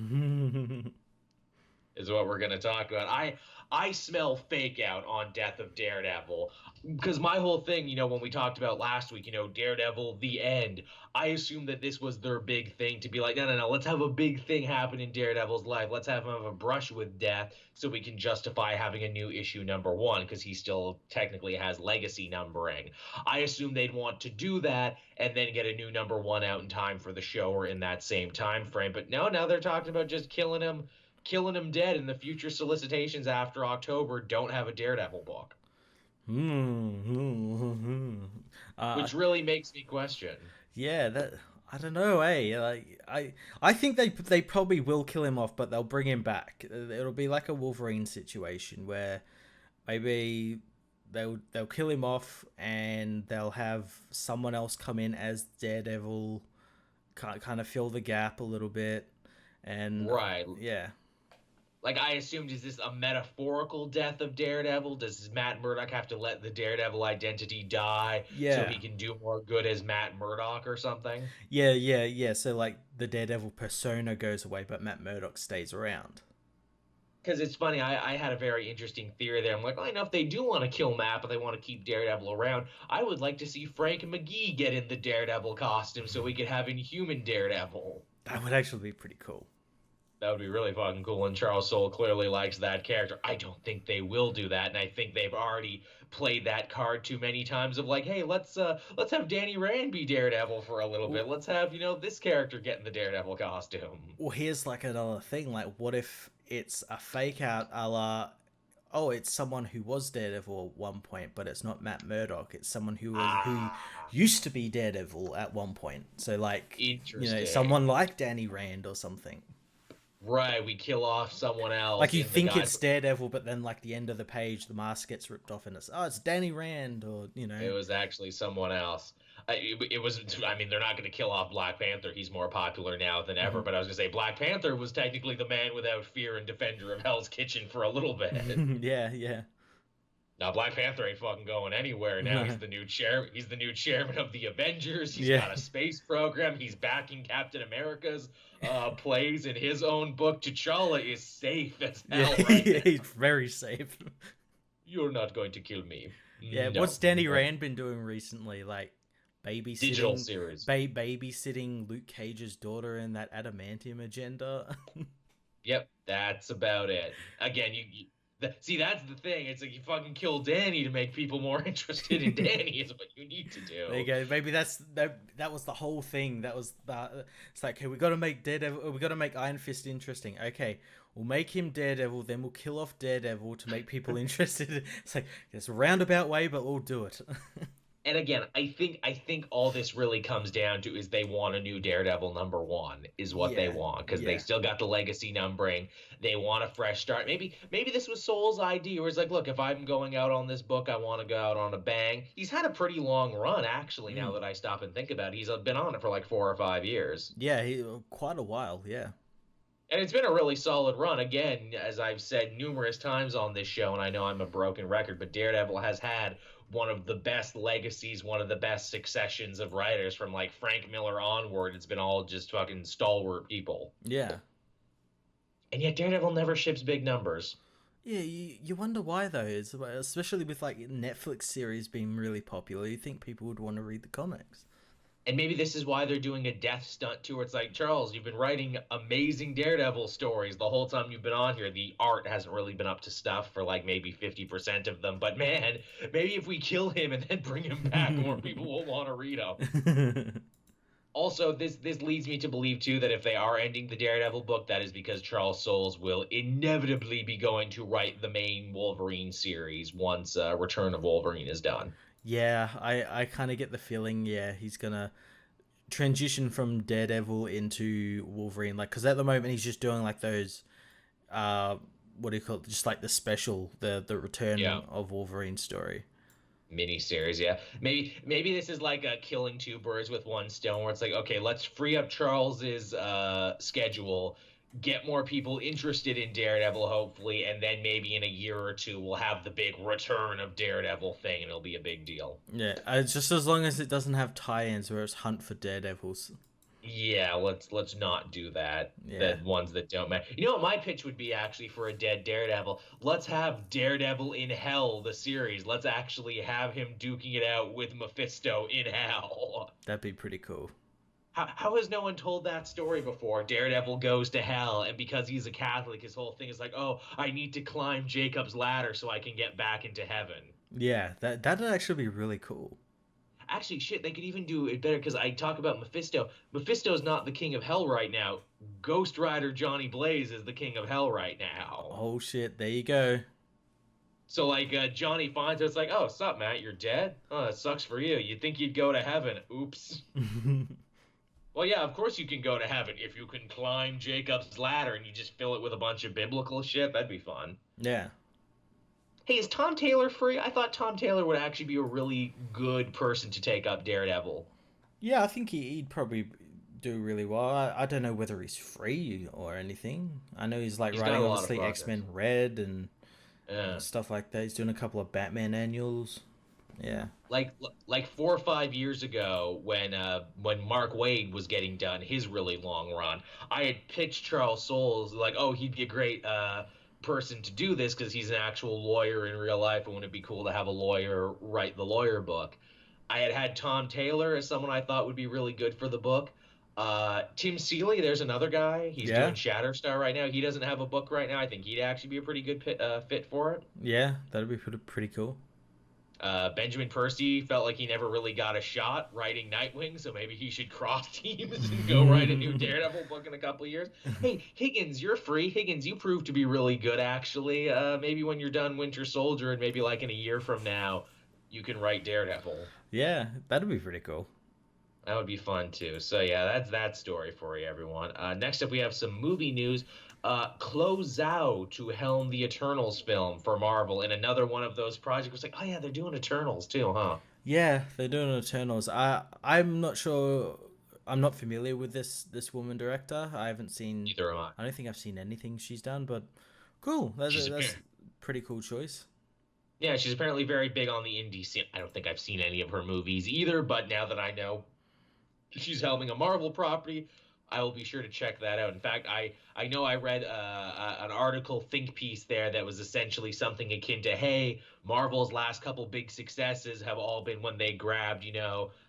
Is what we're going to talk about. I smell fake out on Death of Daredevil because my whole thing, when we talked about last week, Daredevil, the end, I assumed that this was their big thing to be like, no, let's have a big thing happen in Daredevil's life. Let's have him have a brush with death so we can justify having a new issue #1 because he still technically has legacy numbering. I assumed they'd want to do that and then get a new #1 out in time for the show or in that same time frame. But no, now they're talking about just killing him dead, and the future solicitations after October don't have a Daredevil book. Which really makes me question. Yeah, that I don't know, Like I think they probably will kill him off, but they'll bring him back. It'll be like a Wolverine situation where maybe they'll kill him off and they'll have someone else come in as Daredevil, kind of fill the gap a little bit, and Right. yeah. Like, I assumed, is this a metaphorical death of Daredevil? Does Matt Murdock have to let the Daredevil identity die so he can do more good as Matt Murdock or something? Yeah. So like the Daredevil persona goes away, but Matt Murdock stays around. Because it's funny, I had a very interesting theory there. I'm like, I know if they do want to kill Matt, but they want to keep Daredevil around, I would like to see Frank McGee get in the Daredevil costume so we could have Inhuman Daredevil. That would actually be pretty cool. That would be really fucking cool, and Charles Soule clearly likes that character. I don't think they will do that, and I think they've already played that card too many times of like, hey, let's have Danny Rand be Daredevil for a little bit. Let's have, this character get in the Daredevil costume. Well, here's like another thing. Like, what if it's a fake out a la, oh, it's someone who was Daredevil at one point, but it's not Matt Murdock. It's someone who used to be Daredevil at one point. So like, someone like Danny Rand or something. Right, we kill off someone else. Like you think it's Daredevil, but then like the end of the page, the mask gets ripped off, and it's Danny Rand, or it was actually someone else. It was. I mean, they're not going to kill off Black Panther. He's more popular now than ever. But I was going to say Black Panther was technically the man without fear and defender of Hell's Kitchen for a little bit. Yeah. Now Black Panther ain't fucking going anywhere. Now he's the new chair. He's the new chairman of the Avengers. He's got a space program. He's backing Captain America's plays in his own book. T'Challa is safe as hell. Right now. He's very safe. You're not going to kill me. Yeah. No, what's Danny Rand been doing recently? Like babysitting digital series. Babysitting Luke Cage's daughter in that adamantium agenda. Yep, that's about it. Again, see, that's the thing. It's like you fucking kill Danny to make people more interested in Danny is what you need to do. There you go. Maybe that was the whole thing. That was it's like, okay, we got to make Daredevil. We got to make Iron Fist interesting. Okay, we'll make him Daredevil. Then we'll kill off Daredevil to make people interested. It's like it's a roundabout way, but we'll do it. And again, I think all this really comes down to is they want a new Daredevil #1 is what they want, because they still got the legacy numbering. They want a fresh start. Maybe this was Soule's idea, where it's like, look, if I'm going out on this book, I want to go out on a bang. He's had a pretty long run, actually, now that I stop and think about it. He's been on it for like 4 or 5 years. Yeah, quite a while, yeah. And it's been a really solid run. Again, as I've said numerous times on this show, and I know I'm a broken record, but Daredevil has had one of the best legacies, one of the best successions of writers from like Frank Miller onward. It's been all just fucking stalwart people. Yeah. And yet Daredevil never ships big numbers. Yeah, you wonder why though, especially with like Netflix series being really popular. You think people would want to read the comics. And maybe this is why they're doing a death stunt too. It's like, Charles, you've been writing amazing Daredevil stories the whole time you've been on here. The art hasn't really been up to stuff for like maybe 50% of them. But man, maybe if we kill him and then bring him back, more people will want to read him. Also, this leads me to believe too that if they are ending the Daredevil book, that is because Charles Soules will inevitably be going to write the main Wolverine series once Return of Wolverine is done. Yeah, I kind of get the feeling, he's going to transition from Daredevil into Wolverine. Like, because at the moment he's just doing like those, what do you call it? Just like the special, the Return of Wolverine story. Miniseries, yeah. Maybe this is like a killing two birds with one stone, where it's like, okay, let's free up Charles's schedule, get more people interested in Daredevil, hopefully, and then maybe in a year or two we'll have the big Return of Daredevil thing, and it'll be a big deal. Yeah, just as long as it doesn't have tie-ins where it's Hunt for Daredevils. Yeah, let's not do that. The ones that don't matter. You know what my pitch would be actually for a dead Daredevil? Let's have Daredevil in Hell, the series. Let's actually have him duking it out with Mephisto in Hell. That'd be pretty cool. How has no one told that story before? Daredevil goes to hell, and because he's a Catholic, his whole thing is like, oh, I need to climb Jacob's ladder so I can get back into heaven. Yeah, that'd actually be really cool. Actually, shit, they could even do it better, because I talk about Mephisto. Mephisto's not the king of hell right now. Ghost Rider Johnny Blaze is the king of hell right now. Oh, shit, there you go. So, like, Johnny finds it, it's like, oh, sup, Matt, you're dead? Oh, that sucks for you. You'd think you'd go to heaven. Oops. Well, yeah, of course you can go to heaven if you can climb Jacob's ladder and you just fill it with a bunch of biblical shit. That'd be fun. Yeah. Hey, is Tom Taylor free? I thought Tom Taylor would actually be a really good person to take up Daredevil. Yeah, I think he'd probably do really well. I don't know whether he's free or anything. I know he's writing obviously X-Men Red and stuff like that. He's doing a couple of Batman annuals. Yeah. Like 4 or 5 years ago when Mark Waid was getting done his really long run, I had pitched Charles Soules like, oh, he'd be a great person to do this because he's an actual lawyer in real life, and wouldn't it be cool to have a lawyer write the lawyer book? I had Tom Taylor as someone I thought would be really good for the book. Tim Seeley, there's another guy. He's Yeah, doing Shatterstar right now. He doesn't have a book right now. I think he'd actually be a pretty good fit for it. yeah, that'd be pretty cool. Benjamin Percy felt like he never really got a shot writing Nightwing, so maybe he should cross teams and go write a new Daredevil book in a couple of years. Hey, Higgins, you're free. Higgins, you proved to be really good, actually. Maybe when you're done Winter Soldier and maybe like in a year from now, you can write Daredevil. Yeah, that'd be pretty cool. That would be fun too. So yeah, that's that story for you, everyone. Next up, we have some movie news. Chloe Zhao to helm the Eternals film for Marvel in another one of those projects. It's like, oh yeah, they're doing Eternals too, huh? Yeah, they're doing Eternals. I'm not sure. I'm not familiar with this woman director. I haven't seen. Neither am I. I don't think I've seen anything she's done, but cool. That's pretty cool choice. Yeah, she's apparently very big on the indie scene. I don't think I've seen any of her movies either, but now that I know she's helming a Marvel property, I will be sure to check that out. In fact, I know I read an article think piece there that was essentially something akin to, hey, Marvel's last couple big successes have all been when they grabbed,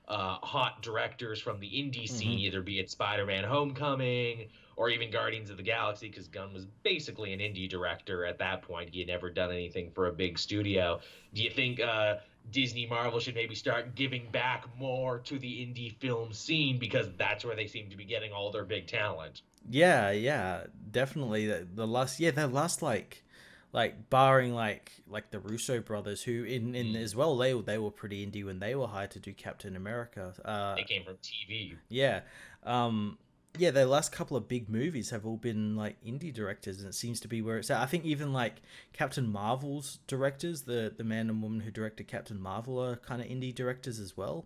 hot directors from the indie scene, Mm-hmm. either be it Spider-Man Homecoming or even Guardians of the Galaxy, because Gunn was basically an indie director at that point. He had never done anything for a big studio. Do you think Disney Marvel should maybe start giving back more to the indie film scene, because that's where they seem to be getting all their big talent? Yeah, definitely. The last like barring like the Russo brothers, who in Mm. as well they were pretty indie when they were hired to do Captain America. They came from TV. Yeah, um, yeah. The last couple of big movies have all been like indie directors, and it seems to be where it's at. I think even like Captain Marvel's directors, the man and woman who directed Captain Marvel, are kind of indie directors as well.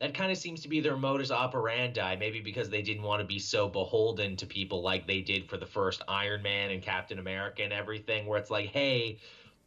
That kind of seems to be their modus operandi, maybe because they didn't want to be so beholden to people like they did for the first Iron Man and Captain America and everything, where it's like, hey,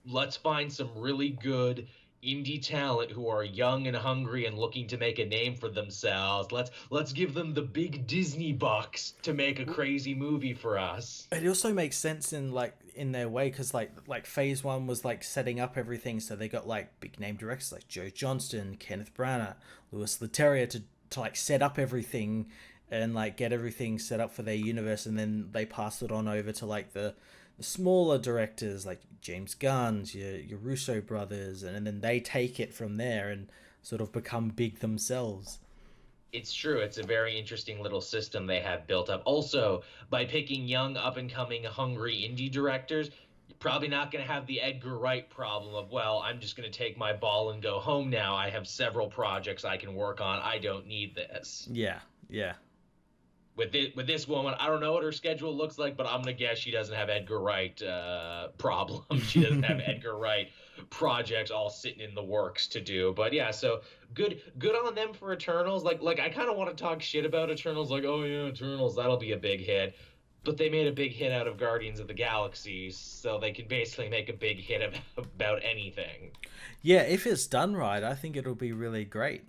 let's find some really good indie talent who are young and hungry and looking to make a name for themselves. Let's give them the big Disney bucks to make a crazy movie for us. It also makes sense in in their way, because like phase one was like setting up everything, so they got like big name directors like Joe Johnston, Kenneth Branagh, Louis Leterrier to like set up everything and like get everything set up for their universe, and then they pass it on over to like the smaller directors like James Gunn's, your Russo brothers, and then they take it from there and sort of become big themselves. It's true. It's a very interesting little system they have built up. Also, by picking young, up and coming, hungry indie directors, you're probably not going to have the Edgar Wright problem of, well, I'm just going to take my ball and go home now. I have several projects I can work on. I don't need this. Yeah, yeah. With this woman, I don't know what her schedule looks like, but I'm gonna guess she doesn't have Edgar Wright problems. She doesn't have Edgar Wright projects all sitting in the works to do. But yeah, so good on them for Eternals. Like I kind of want to talk shit about Eternals, like, oh yeah, Eternals, that'll be a big hit. But they made a big hit out of Guardians of the Galaxy, so they can basically make a big hit about anything. Yeah, if it's done right, I think it'll be really great.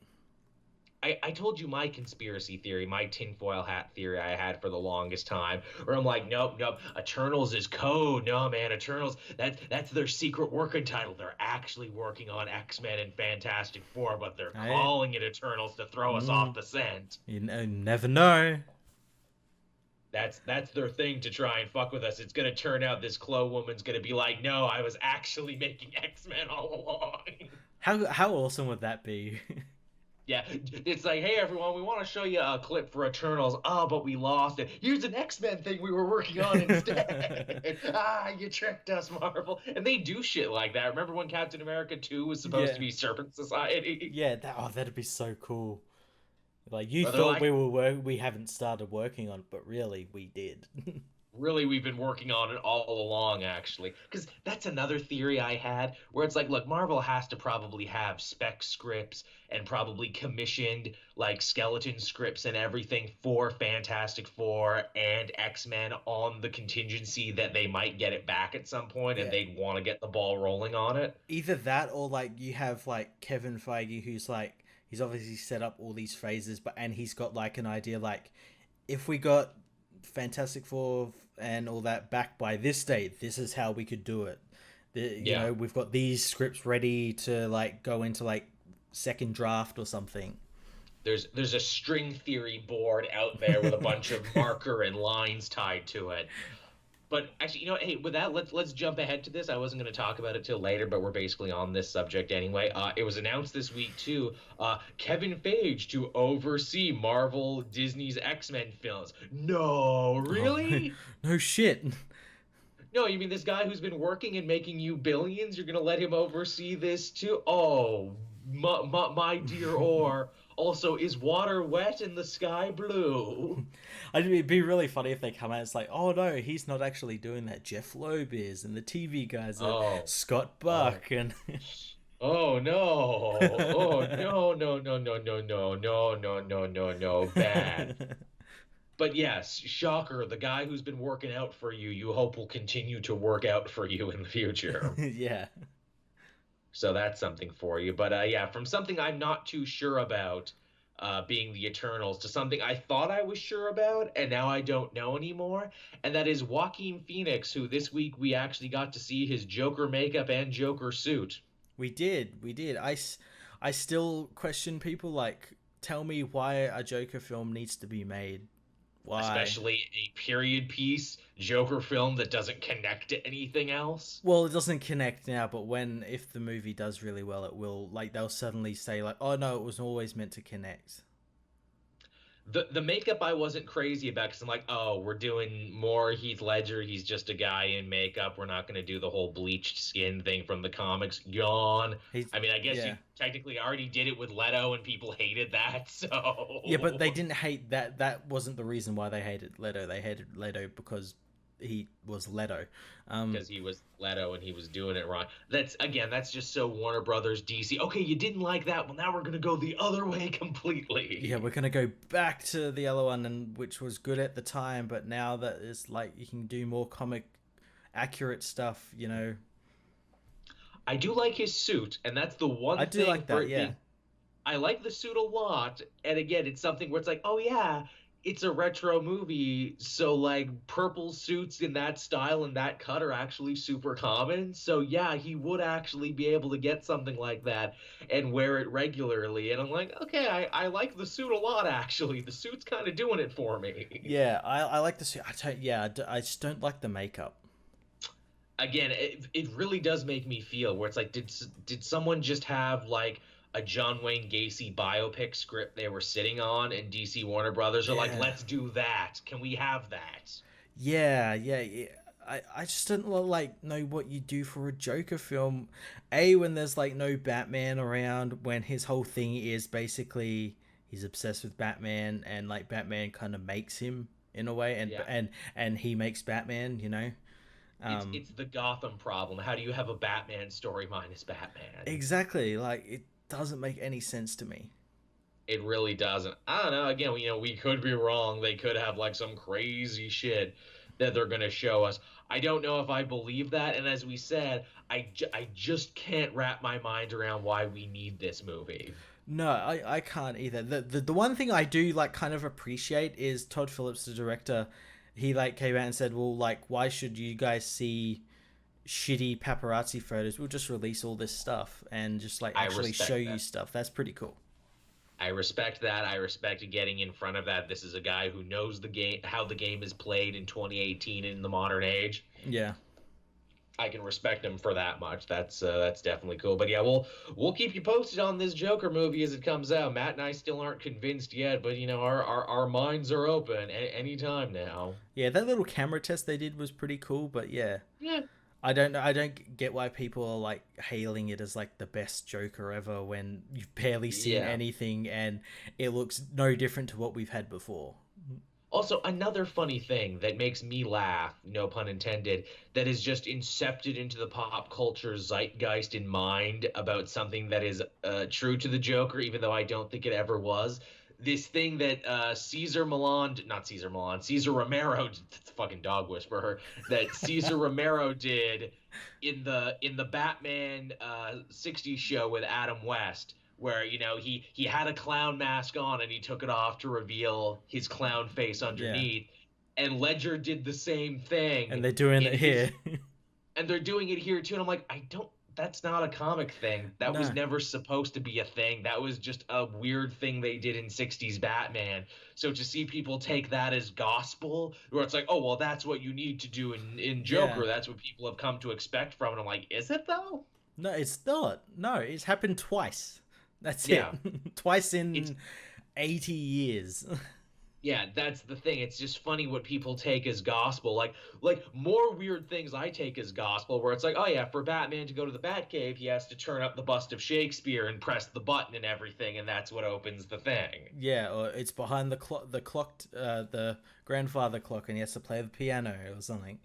I told you my conspiracy theory, my tinfoil hat theory I had for the longest time, where I'm like, nope, Eternals is code. No, man, Eternals, that's their secret working title. They're actually working on X-Men and Fantastic Four, but they're Hey. calling it Eternals to throw us off the scent. Never know. That's their thing to try and fuck with us. It's gonna turn out this Chloe woman's gonna be like, no, I was actually making X-Men all along. How awesome would that be? Yeah, it's like, hey everyone, we want to show you a clip for Eternals. Oh, but we lost it. Here's an X-Men thing we were working on instead. You tricked us, Marvel. And they do shit like that. Remember when Captain America 2 was supposed Yeah. to be Serpent Society? Yeah, that'd be so cool. Like you But they're thought like, we haven't started working on it, but really we did. really, we've been working on it all along, actually. Because that's another theory I had, where it's like, look, Marvel has to probably have spec scripts and probably commissioned like skeleton scripts and everything for Fantastic Four and X-Men on the contingency that they might get it back at some point and Yeah. they'd want to get the ball rolling on it. Either that, or like you have like Kevin Feige, who's like he's obviously set up all these phases, but and he's got like an idea like if we got Fantastic Four and all that back by this date. This is how we could do it. You Yeah. know, we've got these scripts ready to like go into like second draft or something. There's a string theory board out there with a bunch of marker and lines tied to it. But actually, hey, with that, let's jump ahead to this. I wasn't going to talk about it till later, but we're basically on this subject anyway. It was announced this week too. Kevin Feige to oversee Marvel Disney's X-Men films. No, Oh, really? no shit. No, you mean this guy who's been working and making you billions? You're going to let him oversee this too? Oh, my dear or. Also, is water wet and the sky blue? It'd be really funny if they come out. It's like, oh no, he's not actually doing that. Jeff Loeb is, and the TV guys are Oh, Scott oh, Buck and oh no! Oh no! No! No! No! No! No! No! No! No! No! No! Bad. But yes, shocker. The guy who's been working out for you, you hope will continue to work out for you in the future. yeah. So that's something for you. But yeah, from something I'm not too sure about, being the Eternals, to something I thought I was sure about, and now I don't know anymore. And that is Joaquin Phoenix, who this week we actually got to see his Joker makeup and Joker suit. We did. I still question people like, tell me why a Joker film needs to be made. Why? Especially a period piece Joker film that doesn't connect to anything else. Well, it doesn't connect now, but if the movie does really well, it will. Like they'll suddenly say like, oh no, it was always meant to connect. The makeup I wasn't crazy about because I'm like, oh, we're doing more Heath Ledger. He's just a guy in makeup. We're not going to do the whole bleached skin thing from the comics. Yawn. He's I mean, I guess you yeah. technically already did it with Leto, and people hated that. Yeah, but they So didn't hate that. That wasn't the reason why they hated Leto. They hated Leto because he was Leto. because he was Leto and he was doing it wrong. That's just so Warner Brothers DC. Okay, you didn't like that. Well, now we're gonna go the other way Yeah, completely. we're gonna go back to the other one, and which was good at the time, but now that it's like you can do more comic accurate stuff. You know, I do like his suit, and that's the I one do thing like for that. it Yeah, being I like the suit a lot. And again, it's something where it's like, oh yeah, it's a retro movie. So like purple suits in that style and that cut are actually super common. So yeah, he would actually be able to get something like that and wear it regularly. And I'm like, okay, I like the suit a lot actually. The suit's kind of doing it for me. yeah. I like the suit. I just don't like the makeup. Again, it really does make me feel where it's like, did someone just have like a John Wayne Gacy biopic script they were sitting on, and DC Warner Brothers are like, Yeah, let's do that. Can we have that? yeah. I just don't like know what you do for a Joker film. A when there's like no Batman around, when his whole thing is basically he's obsessed with Batman, and like Batman kind of makes him in a way, and Yeah, and he makes Batman. You know, um, it's the Gotham problem. How do you have a Batman story minus Batman? exactly. Like it doesn't make any sense to me. It really doesn't. I don't know. Again, we could be wrong. They could have like some crazy shit that they're gonna show us. I don't know if I believe that. And as we said, I just can't wrap my mind around why we need this movie. No, I can't either. The one thing I do like kind of appreciate is Todd Phillips, the director. He like came out and said, "Well, like, why should you guys see shitty paparazzi photos? We'll just release all this stuff and just like I actually show respect you that. stuff." That's pretty cool. I respect that. I respect getting in front of that. This is a guy who knows the game, how the game is played in 2018 in the modern age. Yeah, I can respect him for that much. That's definitely cool. But yeah, we'll keep you posted on this Joker movie as it comes out. Matt and I still aren't convinced yet, but our minds are open anytime now. yeah. That little camera test they did was pretty cool. But yeah, Yeah, I don't know. I don't get why people are like hailing it as like the best Joker ever when you've barely seen yeah. anything and it looks no different to what we've had before. Also, another funny thing that makes me laugh, no pun intended, that is just incepted into the pop culture zeitgeist in mind about something that is true to the Joker, even though I don't think it ever was. This thing that Caesar Romero, fucking dog whisperer, that Caesar Romero did in the Batman '60s show with Adam West, where he had a clown mask on and he took it off to reveal his clown face Yeah. underneath. And Ledger did the same thing And they're doing in it his here. and they're doing it here too. And I'm like, I don't. That's not a comic thing. That was No. never supposed to be a thing. That was just a weird thing they did in '60s Batman. So to see people take that as gospel, where it's like, oh well, that's what you need to do in Yeah. Joker. That's what people have come to expect from it. I'm like, is it though? No, it's not. No, it's happened twice. That's it. Yeah. Twice It's in 80 years. Yeah, that's the thing. It's just funny what people take as gospel. Like more weird things I take as gospel where it's like, oh yeah, for Batman to go to the Batcave, he has to turn up the bust of Shakespeare and press the button and everything, and that's what opens the thing. Yeah, or it's behind the grandfather clock, and he has to play the piano or something.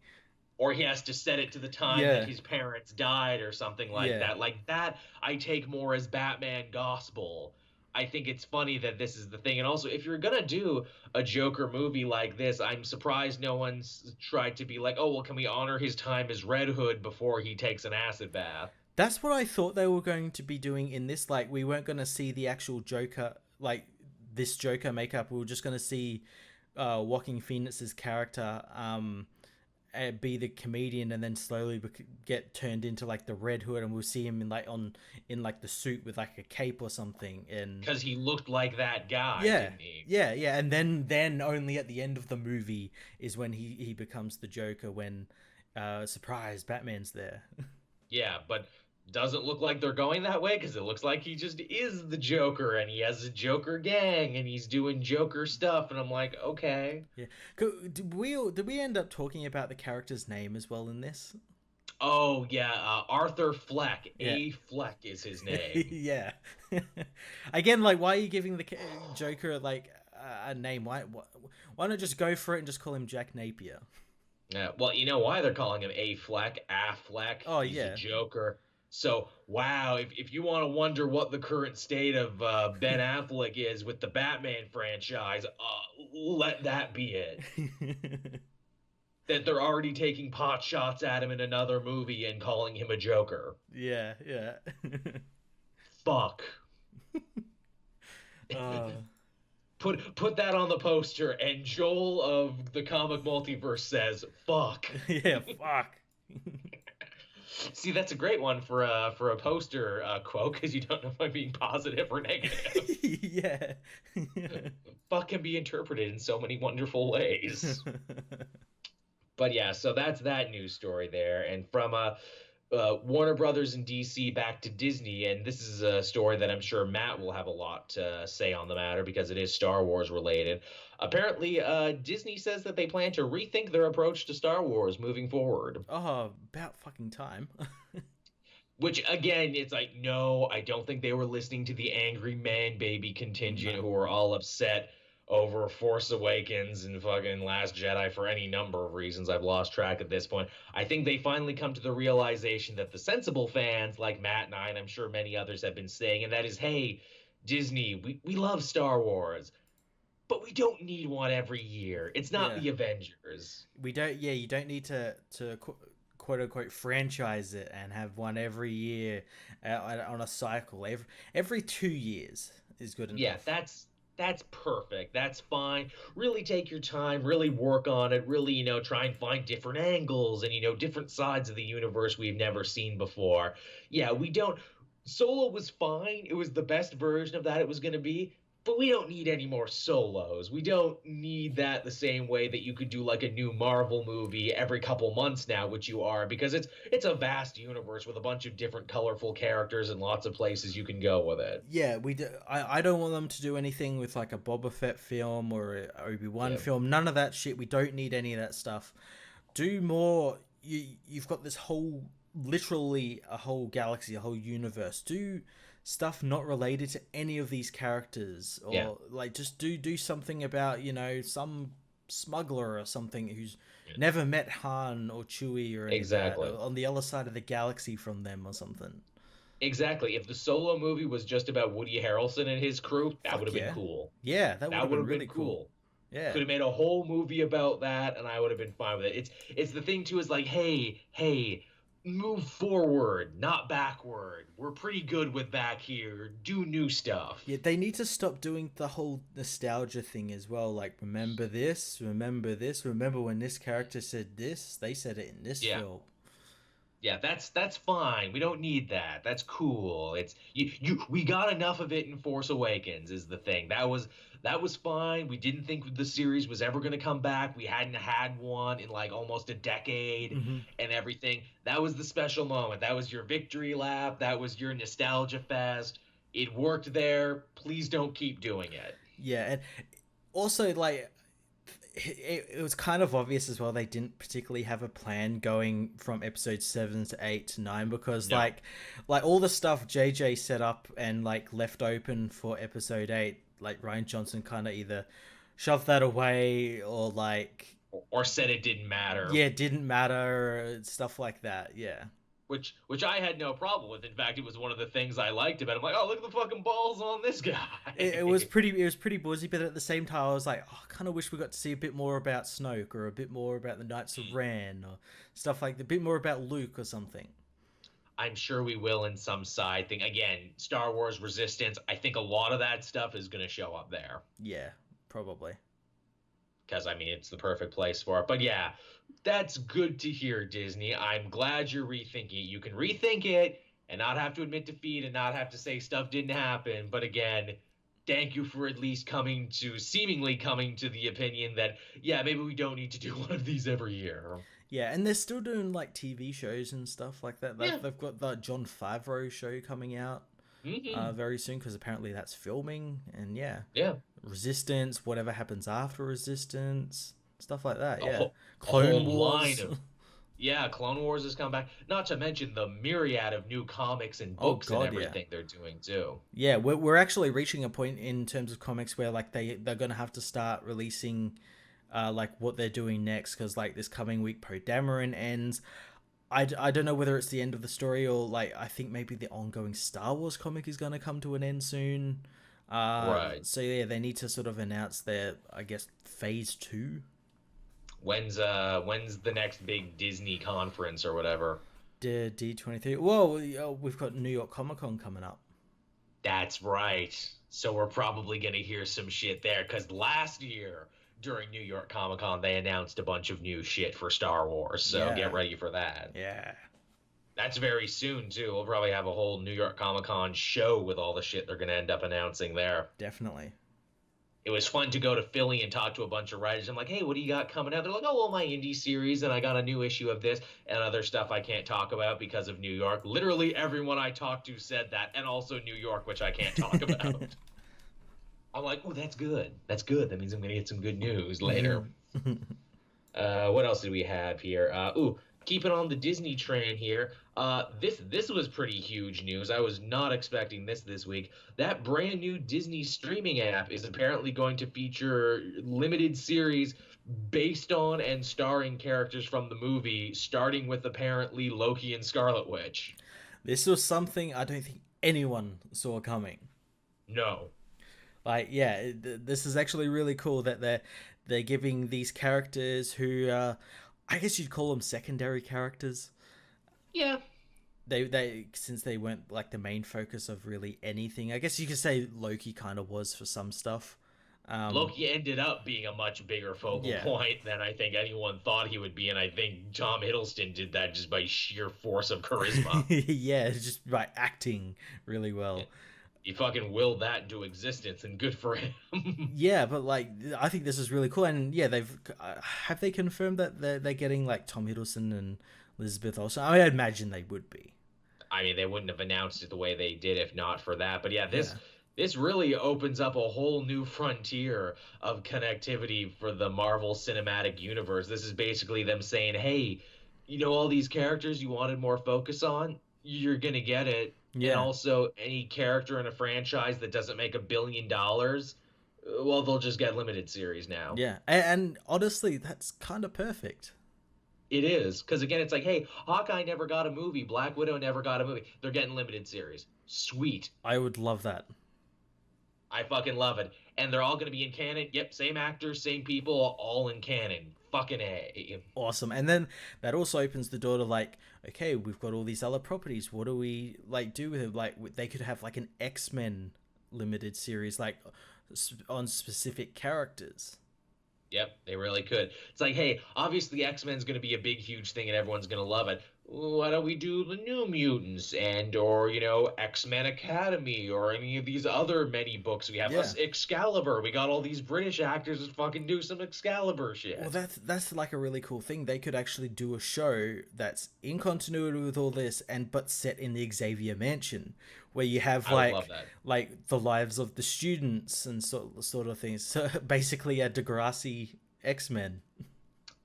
Or he has to set it to the time that Yeah, his parents died or something like yeah. that. Like that I take more as Batman gospel. I think it's funny that this is the thing. And also, if you're gonna do a Joker movie like this, I'm surprised no one's tried to be like, oh well, can we honor his time as Red Hood before he takes an acid bath? That's what I thought they were going to be doing in this. Like, we weren't going to see the actual Joker, like this Joker makeup. We were just going to see Joaquin Phoenix's character be the comedian, and then slowly get turned into like the Red Hood, and we'll see him in like the suit with like a cape or something. And Because he looked like that guy, yeah, didn't he? yeah, and then only at the end of the movie is when he becomes the Joker, when surprise, Batman's there. Yeah, but doesn't look like they're going that way because it looks like he just is the Joker and he has a Joker gang and he's doing Joker stuff. And I'm like, okay. Yeah. Did we end up talking about the character's name as well in this? Oh, yeah, Arthur Fleck. Yeah. A. Fleck is his name. Yeah. Again, like, why are you giving the Joker like a name? Why not just go for it and just call him Jack Napier? Yeah, well, you know why they're calling him A. Fleck, Affleck? Oh He's a yeah. Joker. So, wow, if you want to wonder what the current state of Ben Affleck is with the Batman franchise, let that be it. That they're already taking pot shots at him in another movie and calling him a Joker. Yeah, yeah. Fuck. uh, Put that on the poster, and Joel of the comic multiverse says, "Fuck." yeah, fuck. See, that's a great one for a poster quote because you don't know if I'm being positive or negative. Yeah. Fuck can be interpreted in so many wonderful ways. But yeah, so that's that news story there, and from Warner Brothers and DC back to Disney, and this is a story that I'm sure Matt will have a lot to say on the matter because it is Star Wars related. Apparently, Disney says that they plan to rethink their approach to Star Wars moving forward. Oh, about fucking time. Which again, it's like, no, I don't think they were listening to the angry man baby contingent No. who were all upset over Force Awakens and fucking Last Jedi for any number of reasons. I've lost track at this point. I think they finally come to the realization that the sensible fans, like Matt and I, and I'm sure many others have been saying, and that is, hey, Disney, we love Star Wars, but we don't need one every year. It's not Yeah. the Avengers. We don't. Yeah, you don't need to quote unquote franchise it and have one every year on a cycle. Every 2 years is good enough. Yeah, that's perfect. That's fine. Really take your time, really work on it, really, try and find different angles and, different sides of the universe we've never seen before. Yeah, we don't. Solo was fine. It was the best version of that it was going to be. But we don't need any more solos. We don't need that the same way that you could do like a new Marvel movie every couple months now, which you are, because it's a vast universe with a bunch of different colorful characters and lots of places you can go with it. Yeah, we do. I don't want them to do anything with like a Boba Fett film or a Obi-Wan Yeah. film. None of that shit. We don't need any of that stuff. Do more. You've got this whole, literally a whole galaxy, a whole universe. Do stuff not related to any of these characters, or Yeah. like just do something about some smuggler or something who's Yeah. never met Han or Chewie or any Exactly. of that, or on the other side of the galaxy from them or something. Exactly. If the Solo movie was just about Woody Harrelson and his crew, that Fuck would have yeah. been cool. Yeah, that would That have would been have really been cool. Yeah. Could have made a whole movie about that, and I would have been fine with it. It's the thing too is like, hey, Move forward, not backward. We're pretty good with back here. Do new stuff. Yeah, they need to stop doing the whole nostalgia thing as well. Like, remember this, remember this, remember when this character said this, they said it in this Yeah. film. Yeah, that's fine. We don't need that. That's cool. It's you we got enough of it in Force Awakens is the thing. That was fine. We didn't think the series was ever going to come back. We hadn't had one in like almost a decade Mm-hmm. and everything. That was the special moment. That was your victory lap. That was your nostalgia fest. It worked there. Please don't keep doing it. Yeah, and also like it was kind of obvious as well they didn't particularly have a plan going from episode 7 to 8 to 9 because No. like all the stuff JJ set up and like left open for episode 8, like Ryan Johnson kind of either shoved that away or like Or said it didn't matter. yeah, it didn't matter, stuff like that. Yeah. Which I had no problem with. In fact, it was one of the things I liked about it. I'm like, oh, look at the fucking balls on this guy. It was pretty ballsy, but at the same time I was like, oh, I kind of wish we got to see a bit more about Snoke or a bit more about the Knights of Ren or stuff like that, a bit more about Luke or something. I'm sure we will in some side thing. Again, Star Wars Resistance, I think a lot of that stuff is going to show up there. Yeah, probably. Because, I mean, it's the perfect place for it. But yeah, that's good to hear, Disney. I'm glad you're rethinking it. You can rethink it and not have to admit defeat and not have to say stuff didn't happen. But again, thank you for at least seemingly coming to the opinion that, yeah, maybe we don't need to do one of these every year. Yeah, and they're still doing like TV shows and stuff like that. Yeah. They've got the John Favreau show coming out very soon because apparently that's filming. And yeah, Yeah. Resistance, whatever happens after Resistance, stuff like that. Yeah, A Clone whole Wars. line of Yeah, Clone Wars has come back. Not to mention the myriad of new comics and Oh books and God, yeah. everything they're doing too. Yeah, we're actually reaching a point in terms of comics where like they're gonna have to start releasing like what they're doing next because like this coming week Poe Dameron ends. I don't know whether it's the end of the story or like I think maybe the ongoing Star Wars comic is gonna come to an end soon. Right. So yeah, they need to sort of announce their I guess phase 2. When's the next big Disney conference or whatever? The D23. Whoa, we've got New York Comic Con coming up. That's right. So we're probably gonna hear some shit there because last year during New York Comic Con they announced a bunch of new shit for Star Wars. So Yeah. get ready for that. Yeah. That's very soon too. We'll probably have a whole New York Comic Con show with all the shit they're gonna end up announcing there. Definitely. It was fun to go to Philly and talk to a bunch of writers. I'm like, hey, what do you got coming out? They're like, oh, well, my indie series, and I got a new issue of this and other stuff I can't talk about because of New York. Literally everyone I talked to said that, and also New York, which I can't talk about. I'm like, oh, that's good. That's good. That means I'm going to get some good news later. What else did we have here? Keeping on the Disney train here. This was pretty huge news. I was not expecting this week. That brand new Disney streaming app is apparently going to feature limited series based on and starring characters from the movie, starting with apparently Loki and Scarlet Witch. This was something I don't think anyone saw coming. No. Like, yeah, this is actually really cool that they're giving these characters who, I guess you'd call them secondary characters. Yeah. They since they weren't like the main focus of really anything. I guess you could say Loki kind of was for some stuff. Loki ended up being a much bigger focal point than I think anyone thought he would be, and I think Tom Hiddleston did that just by sheer force of charisma. Yeah, just by acting really well. He fucking willed that into existence, and good for him. Yeah, but like I think this is really cool, and yeah, have they confirmed that they're getting like Tom Hiddleston and Elizabeth Olsen? I imagine they would be. I mean, they wouldn't have announced it the way they did if not for that. But yeah, this really opens up a whole new frontier of connectivity for the Marvel Cinematic Universe. This is basically them saying, hey, you know all these characters you wanted more focus on? You're going to get it. Yeah. And also, any character in a franchise that doesn't make $1 billion, well, they'll just get limited series now. Yeah, and honestly, that's kind of perfect. It is, because again, it's like, hey, Hawkeye never got a movie, Black Widow never got a movie. They're getting limited series. Sweet. I would love that. I fucking love it. And they're all going to be in canon. Yep, same actors, same people, all in canon. Fucking A. Awesome. And then that also opens the door to like, okay, we've got all these other properties. What do we like do with it? Like they could have like an X-Men limited series, like on specific characters. Yep, they really could. It's like, hey, obviously X-Men's going to be a big, huge thing and everyone's going to love it. Why don't we do the New Mutants and, or, X-Men Academy or any of these other many books we have? Yeah. Us Excalibur. We got all these British actors that fucking do some Excalibur shit. Well, that's like a really cool thing. They could actually do a show that's in continuity with all this, and but set in the Xavier Mansion, where you have I would love that. like the lives of the students and sort of things. So basically, a Degrassi X-Men.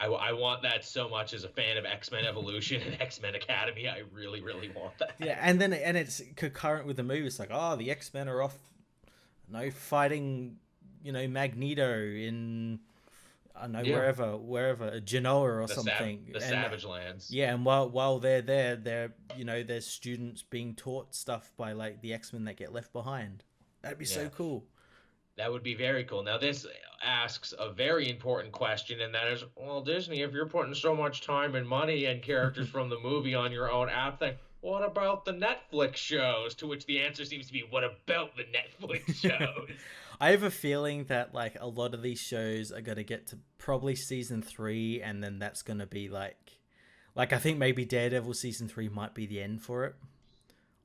I want that so much as a fan of X-Men Evolution and X-Men Academy. I really, really want that. Yeah, and then it's concurrent with the movie. It's like, oh, the X-Men are off, fighting, Magneto in, I don't know, wherever, Genoa or something. The Savage Lands. Yeah, and while they're there, there's students being taught stuff by like the X-Men that get left behind. That'd be so cool. That would be very cool. Now, this asks a very important question, and that is, well, Disney, if you're putting so much time and money and characters from the movie on your own app thing, what about the Netflix shows? To which the answer seems to be, what about the Netflix shows? I have a feeling that like a lot of these shows are going to get to probably season 3, and then that's going to be like I think maybe Daredevil season 3 might be the end for it.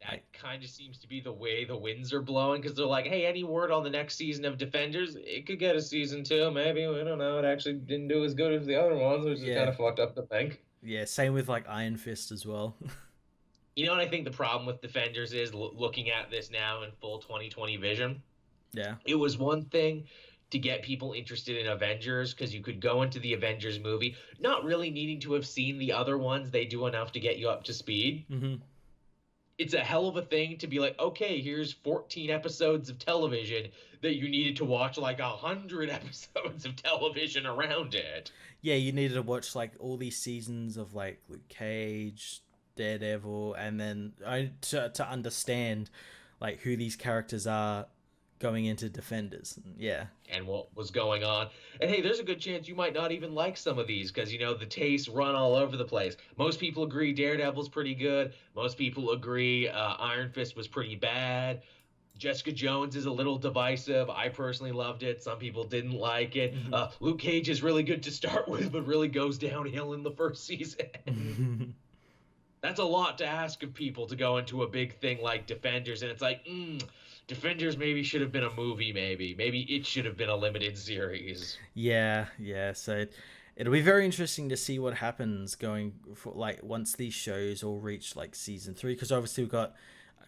That kind of seems to be the way the winds are blowing, because they're like, hey, any word on the next season of Defenders? It could get a season 2, maybe. We don't know. It actually didn't do as good as the other ones, which is kind of fucked up to think. Yeah, same with like Iron Fist as well. You know what I think the problem with Defenders is, looking at this now in full 2020 vision? Yeah. It was one thing to get people interested in Avengers, because you could go into the Avengers movie not really needing to have seen the other ones. They do enough to get you up to speed. Mm-hmm. It's a hell of a thing to be like, okay, here's 14 episodes of television that you needed to watch like 100 episodes of television around it. Yeah, you needed to watch like all these seasons of like Luke Cage, Daredevil, and then to understand like who these characters are going into Defenders. Yeah. And what was going on. And hey, there's a good chance you might not even like some of these, because, the tastes run all over the place. Most people agree Daredevil's pretty good. Most people agree Iron Fist was pretty bad. Jessica Jones is a little divisive. I personally loved it. Some people didn't like it. Mm-hmm. Luke Cage is really good to start with, but really goes downhill in the first season. That's a lot to ask of people to go into a big thing like Defenders, and it's like, Defenders maybe should have been a movie, maybe it should have been a limited series. Yeah, so it'll be very interesting to see what happens going for like once these shows all reach like season 3, because obviously we've got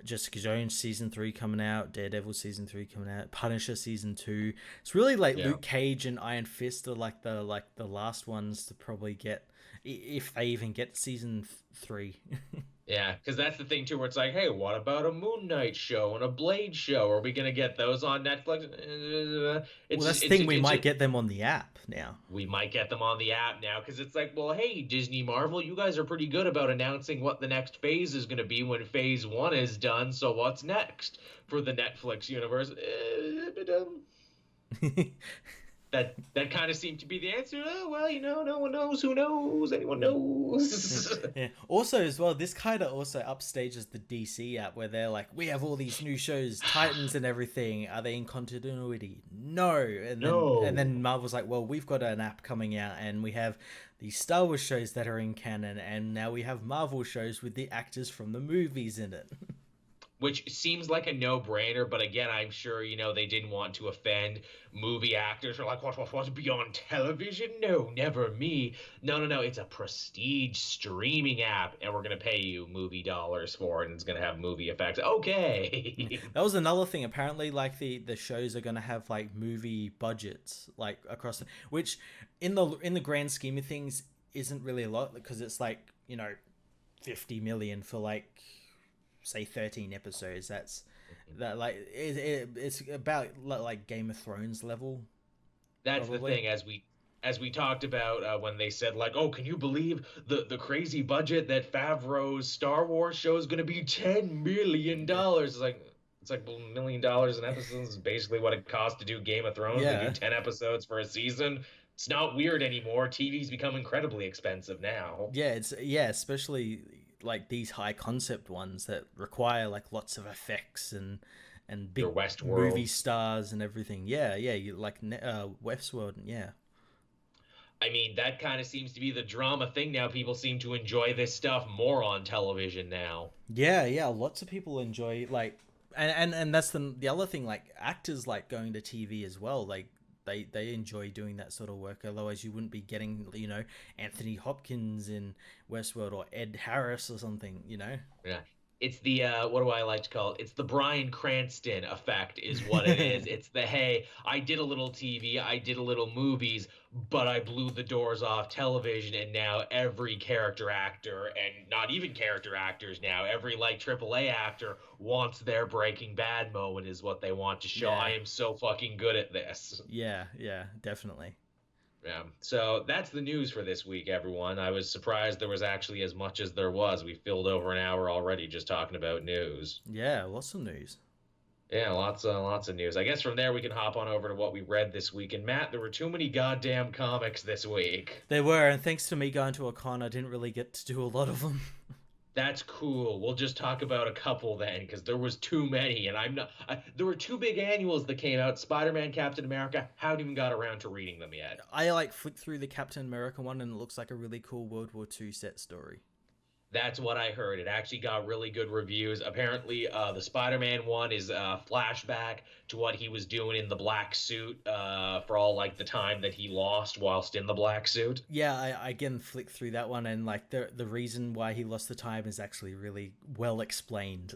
Jessica Jones season 3 coming out, Daredevil season 3 coming out, Punisher season 2. It's really like Luke Cage and Iron Fist are like the last ones to probably get, if they even get season 3. Yeah, because that's the thing too, where it's like, hey, what about a Moon Knight show and a Blade show? Are we gonna get those on Netflix? Well, that's the thing. We might get them on the app now. We might get them on the app now, because it's like, well, hey, Disney, Marvel, you guys are pretty good about announcing what the next phase is gonna be when Phase 1 is done. So what's next for the Netflix universe? That kind of seemed to be the answer. Oh, well, no one knows. Who knows? Anyone knows. Yeah. Also, as well, this kind of also upstages the DC app, where they're like, we have all these new shows, Titans and everything. Are they in continuity? No. And then Marvel's like, well, we've got an app coming out, and we have these Star Wars shows that are in canon, and now we have Marvel shows with the actors from the movies in it. Which seems like a no-brainer, but again, I'm sure, they didn't want to offend movie actors. Or like, what, be on television? No, never me. No, it's a prestige streaming app, and we're going to pay you movie dollars for it, and it's going to have movie effects. Okay. That was another thing. Apparently, like, the shows are going to have, like, movie budgets, like, across, which, in the grand scheme of things, isn't really a lot, because it's, like, 50 million for, like, say 13 episodes. That's that, like, it's about like Game of Thrones level. That's probably the thing, as we talked about when they said, like, oh, can you believe the crazy budget that Favreau's Star Wars show is going to be $10 million? It's like, It's like $1 million an episode is basically what it costs to do Game of Thrones. They do Yeah. 10 episodes for a season. It's not weird anymore. TV's become incredibly expensive now. Yeah, yeah, especially like these high concept ones that require like lots of effects and Your big movie Westworlds. stars and everything. Yeah, yeah, you like Westworld. Yeah. I mean, that kind of seems to be the drama thing now. People seem to enjoy this stuff more on television now. Yeah, yeah, lots of people enjoy like and that's the other thing, like actors like going to TV as well. Like they enjoy doing that sort of work. Otherwise you wouldn't be getting, Anthony Hopkins in Westworld or Ed Harris or something, you know. Yeah. It's the what do I like to call it? It's the Bryan Cranston effect is what it is. It's the hey, I did a little TV, I did a little movies, but I blew the doors off television and now every character actor and not even character actors now, every like AAA actor wants their Breaking Bad moment is what they want to show. I Yeah. am so fucking good at this. Yeah, yeah, definitely. Yeah. So that's the news for this week, everyone. I was surprised there was actually as much as there was. We filled over an hour already just talking about news. Yeah, lots of news. Yeah, lots of news. I guess from there we can hop on over to what we read this week. And Matt, there were too many goddamn comics this week. There were, and thanks to me going to a con, I didn't really get to do a lot of them. That's cool. We'll just talk about a couple then, because there was too many, and I'm not. There were two big annuals that came out: Spider-Man, Captain America. Haven't even got around to reading them yet. I like flicked through the Captain America one, and it looks like a really cool World War II set story. That's what I heard. It actually got really good reviews. Apparently, the Spider-Man one is a flashback to what he was doing in the black suit for all like the time that he lost whilst in the black suit. Yeah, I again flicked through that one, and like the reason why he lost the time is actually really well explained.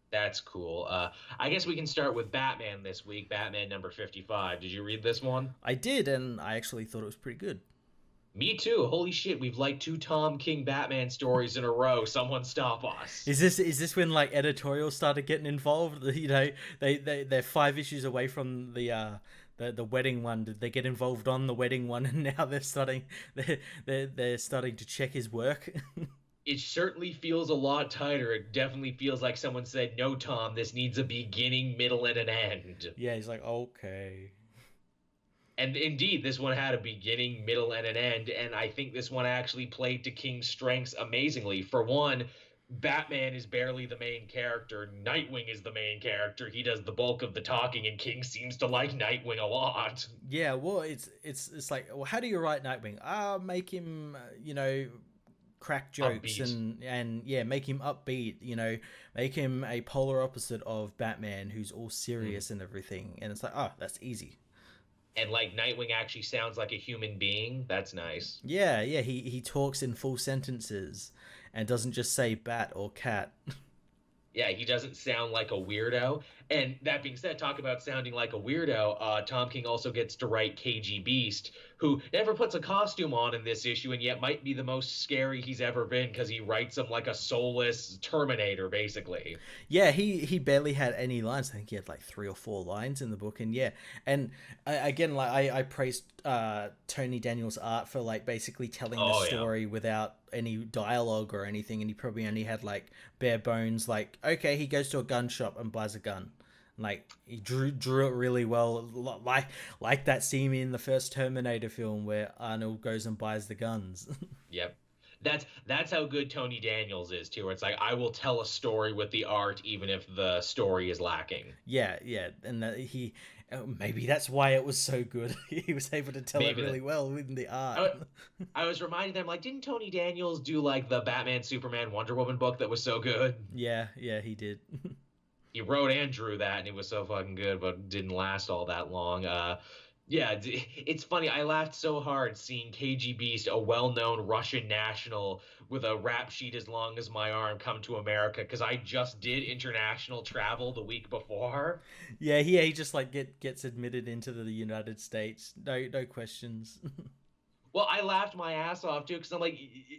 That's cool. I guess we can start with Batman this week. Batman number 55. Did you read this one? I did, and I actually thought it was pretty good. Me too. Holy shit, we've liked two Tom King Batman stories in a row. Someone stop us. Is this when like editorials started getting involved? They're 5 issues away from the wedding one. Did they get involved on the wedding one, and now they're starting to check his work? It certainly feels a lot tighter. It definitely feels like someone said, "No, Tom, this needs a beginning, middle, and an end." Yeah, he's like, okay. And indeed, this one had a beginning, middle, and an end. And I think this one actually played to King's strengths amazingly. For one, Batman is barely the main character. Nightwing is the main character. He does the bulk of the talking, and King seems to like Nightwing a lot. Yeah, well, it's like, well, how do you write Nightwing? Make him, crack jokes Upbeat. and yeah, make him upbeat. Make him a polar opposite of Batman, who's all Mm. serious and everything. And it's like, oh, that's easy. And like Nightwing actually sounds like a human being. That's nice. Yeah, yeah, he talks in full sentences and doesn't just say bat or cat. Yeah, he doesn't sound like a weirdo. And that being said, talk about sounding like a weirdo. Tom King also gets to write KG Beast, who never puts a costume on in this issue, and yet might be the most scary he's ever been because he writes him like a soulless Terminator, basically. Yeah, he barely had any lines. I think he had like 3 or 4 lines in the book, and yeah, and again, like I praised Tony Daniel's art for like basically telling the Oh yeah. story without any dialogue or anything, and he probably only had like bare bones. Like, okay, he goes to a gun shop and buys a gun. Like he drew it really well, like that scene in the first Terminator film where Arnold goes and buys the guns. Yep. That's how good Tony Daniels is too. Where it's like I will tell a story with the art even if the story is lacking. Yeah, yeah, and that maybe that's why it was so good. He was able to tell it Maybe that really well with the art. I, I was reminding them like didn't Tony Daniels do like the Batman Superman Wonder Woman book that was so good? Yeah, yeah, he did. He wrote and drew that, and it was so fucking good, but didn't last all that long. Yeah, it's funny. I laughed so hard seeing KG Beast, a well-known Russian national with a rap sheet as long as my arm, come to America because I just did international travel the week before. Yeah, he just like gets admitted into the United States. No questions. Well, I laughed my ass off too because I'm like,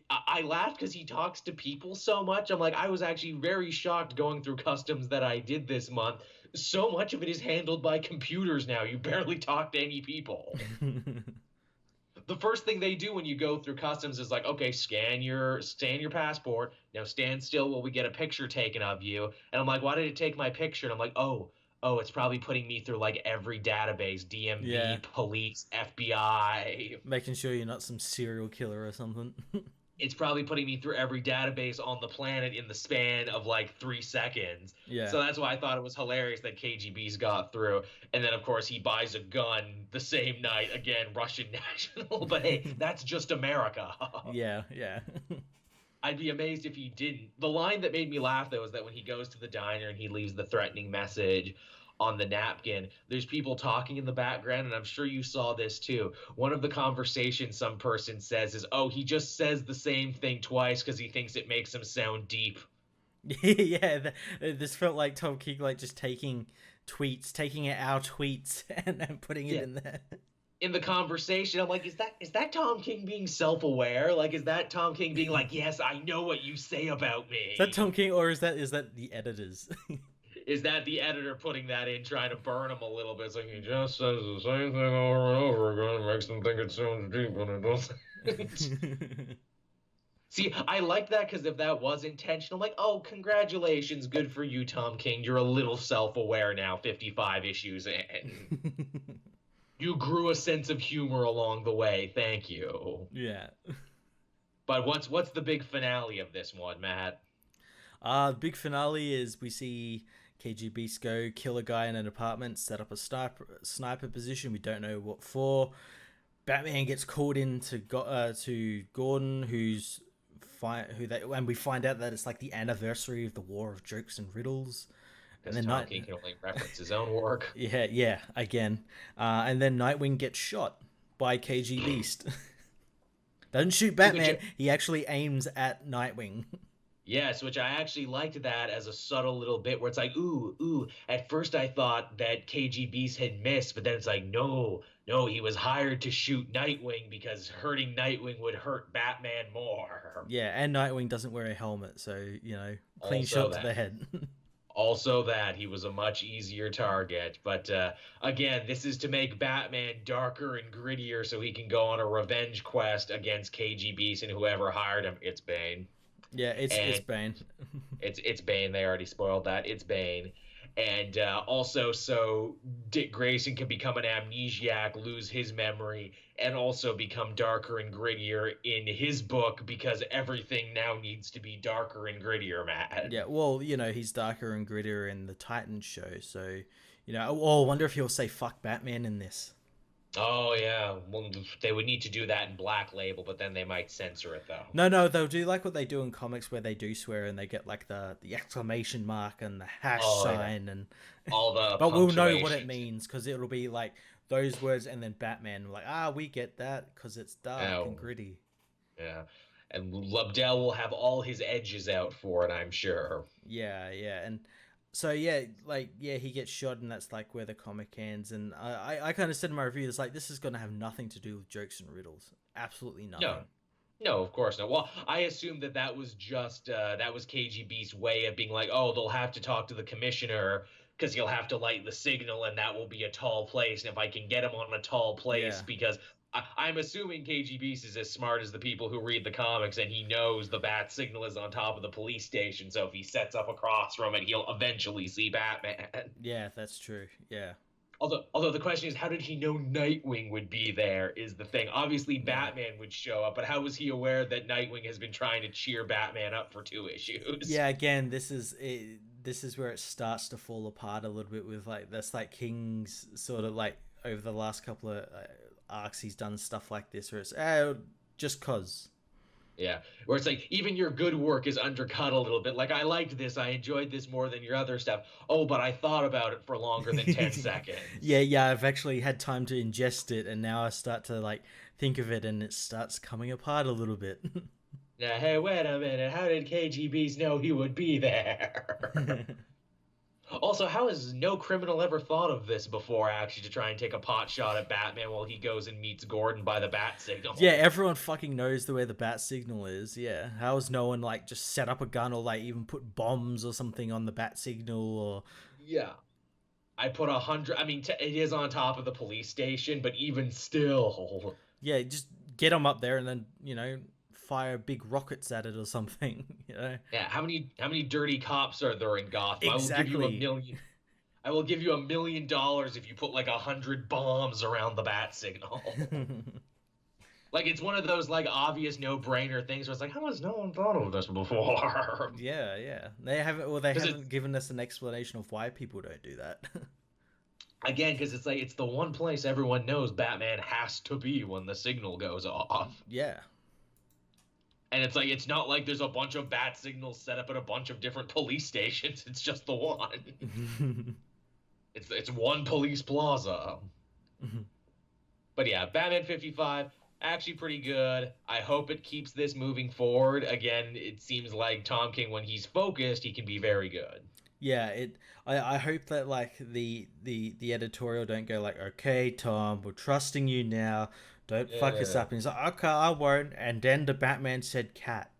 I laughed because he talks to people so much. I'm like, I was actually very shocked going through customs that I did this month. So much of it is handled by computers now. You barely talk to any people. the first thing they do when you go through customs is like, okay, scan your passport. Now stand still while we get a picture taken of you. And I'm like, why did it take my picture? And I'm like, oh, it's probably putting me through like every database, Yeah, DMV, police, FBI. making sure you're not some serial killer or something. It's probably putting me through every database on the planet in the span of like 3 seconds. Yeah. So that's why I thought it was hilarious that KGB's got through. And then, of course, he buys a gun the same night, again, Russian national. But hey, that's just America. Yeah, yeah. I'd be amazed if he didn't. The line that made me laugh, though, is that when he goes to the diner and he leaves the threatening message on the napkin, there's people talking in the background, and I'm sure you saw this too. One of the conversations some person says is, oh, he just says the same thing twice because he thinks it makes him sound deep. Yeah, this felt like Tom King like just taking our tweets and putting it Yeah. in there. In the conversation, I'm like, is that Tom King being self-aware? Like, is that Tom King being like, yes, I know what you say about me? Is that Tom King, or is that the editors? Is that the editor putting that in, trying to burn him a little bit? It's like, he just says the same thing over and over again. It makes them think it sounds deep, and it doesn't. See, I like that because if that was intentional, like, oh, congratulations, good for you, Tom King. You're a little self-aware now, 55 issues in. You grew a sense of humor along the way. Thank you. Yeah. But what's the big finale of this one, Matt? Big finale is we see KGB go kill a guy in an apartment, set up a sniper position. We don't know what for. Batman gets called in to Gordon, and we find out that it's like the anniversary of the War of Jokes and Riddles. And then Tom King can only reference his own work. Yeah, again. And then Nightwing gets shot by KG Beast. Doesn't shoot Batman, he actually aims at Nightwing. Yes, which I actually liked that as a subtle little bit where it's like, ooh. At first I thought that KG Beast had missed, but then it's like, no, he was hired to shoot Nightwing because hurting Nightwing would hurt Batman more. Yeah, and Nightwing doesn't wear a helmet, so, clean Also shot to the head. Also that, he was a much easier target. But again, this is to make Batman darker and grittier so he can go on a revenge quest against KG Beast and whoever hired him. It's Bane. Yeah, it's Bane. It's Bane. They already spoiled that. It's Bane. And also so Dick Grayson can become an amnesiac, lose his memory, and also become darker and grittier in his book because everything now needs to be darker and grittier, Matt. Yeah, well, he's darker and grittier in the Titans show, so, I wonder if he'll say fuck Batman in this. Oh, yeah. Well, they would need to do that in Black Label, but then they might censor it, though. No, they'll do like what they do in comics where they do swear and they get like the exclamation mark and the hash sign and all the but we'll know what it means because it'll be like those words and then Batman like, we get that because it's dark and gritty. Yeah. And Lobdell will have all his edges out for it, I'm sure. Yeah. And so he gets shot and that's like where the comic ends. And I kind of said in my review, it's like this is going to have nothing to do with Jokes and Riddles. Absolutely nothing. No, of course not. Well, I assumed that was just that was KGB's way of being like, oh, they'll have to talk to the commissioner because he'll have to light the signal and that will be a tall place. And if I can get him on a tall place, because I'm assuming KG Beast is as smart as the people who read the comics, and he knows the bat signal is on top of the police station. So if he sets up across from it, he'll eventually see Batman. Yeah, that's true. Yeah. Although the question is, how did he know Nightwing would be there is the thing. Obviously, Batman would show up, but how was he aware that Nightwing has been trying to cheer Batman up for 2 issues? Yeah, again, this is where it starts to fall apart a little bit with like that's like King's sort of like over the last couple of arcs he's done stuff like this where it's just cause. Yeah, where it's like even your good work is undercut a little bit. Like, I liked this, I enjoyed this more than your other stuff. Oh, but I thought about it for longer than 10 seconds. Yeah, I've actually had time to ingest it, and now I start to like think of it, and it starts coming apart a little bit. Yeah, hey, wait a minute. How did KGBs know he would be there? Also, how has no criminal ever thought of this before, actually, to try and take a pot shot at Batman while he goes and meets Gordon by the bat signal? Yeah, everyone fucking knows where the bat signal is, yeah. How has no one, like, just set up a gun or, like, even put bombs or something on the bat signal or... Yeah. I put 100... I mean, it is on top of the police station, but even still... Yeah, just get them up there and then, you know, fire big rockets at it or something, you know. Yeah, how many dirty cops are there in Gotham? I will give you a Exactly. million. I will give you $1 million if you put like 100 bombs around the bat signal. Like it's one of those like obvious no-brainer things where it's like, how has no one thought of this before? Yeah, yeah. They haven't, well, they Because it's haven't given us an explanation of why people don't do that. again, because it's like it's the one place everyone knows Batman has to be when the signal goes off. Yeah. And it's like it's not like there's a bunch of bat signals set up at a bunch of different police stations. It's just the one. It's one police plaza. But yeah, Batman 55 actually pretty good. I hope it keeps this moving forward. Again, it seems like Tom King when he's focused, he can be very good. Yeah, it. I hope that like the editorial don't go like, okay, Tom, we're trusting you now. Don't fuck us Yeah. up. And he's like, okay, I won't. And then the Batman said cat,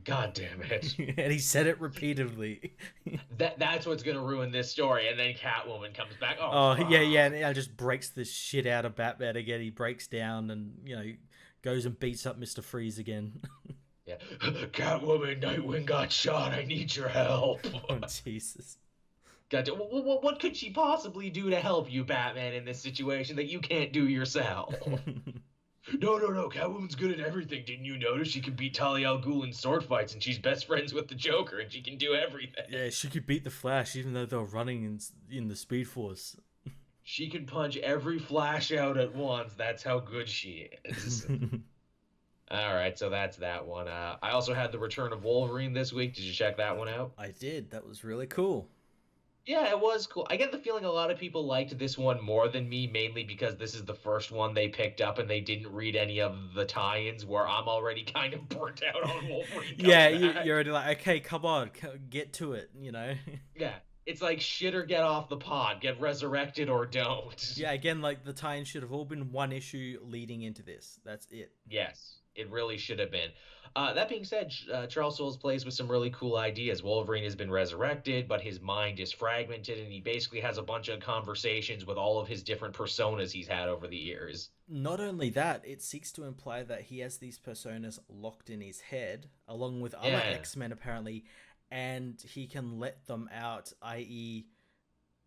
God damn it. and he said it repeatedly. That's what's gonna ruin this story, and then Catwoman comes back. Oh Oh yeah, yeah, fuck. and it just breaks the shit out of Batman again. He breaks down and goes and beats up Mister Freeze again. Yeah. Catwoman, Nightwing got shot. I need your help. Oh Jesus. God, what could she possibly do to help you, Batman, in this situation that you can't do yourself? No, no, no. Catwoman's good at everything. Didn't you notice she can beat Talia al Ghul in sword fights, and she's best friends with the Joker, and she can do everything. Yeah, she could beat the Flash even though they were running in the Speed Force. She can punch every Flash out at once. That's how good she is. All right, so that's that one. I also had the return of Wolverine this week. Did you check that one out? I did. That was really cool. Yeah, it was cool. I get the feeling a lot of people liked this one more than me, mainly because this is the first one they picked up and they didn't read any of the tie-ins where I'm already kind of burnt out on Wolverine Yeah, coming back. you're already like, okay, come on, get to it, you know? Yeah, it's like shit or get off the pod, get resurrected or don't. Yeah, again, like the tie-in should have all been one issue leading into this. That's it. Yes, it really should have been. That being said, Charles Soules plays with some really cool ideas. Wolverine has been resurrected, but his mind is fragmented, and he basically has a bunch of conversations with all of his different personas he's had over the years. Not only that, it seeks to imply that he has these personas locked in his head, along with other Yeah. X-Men apparently, and he can let them out, i.e.,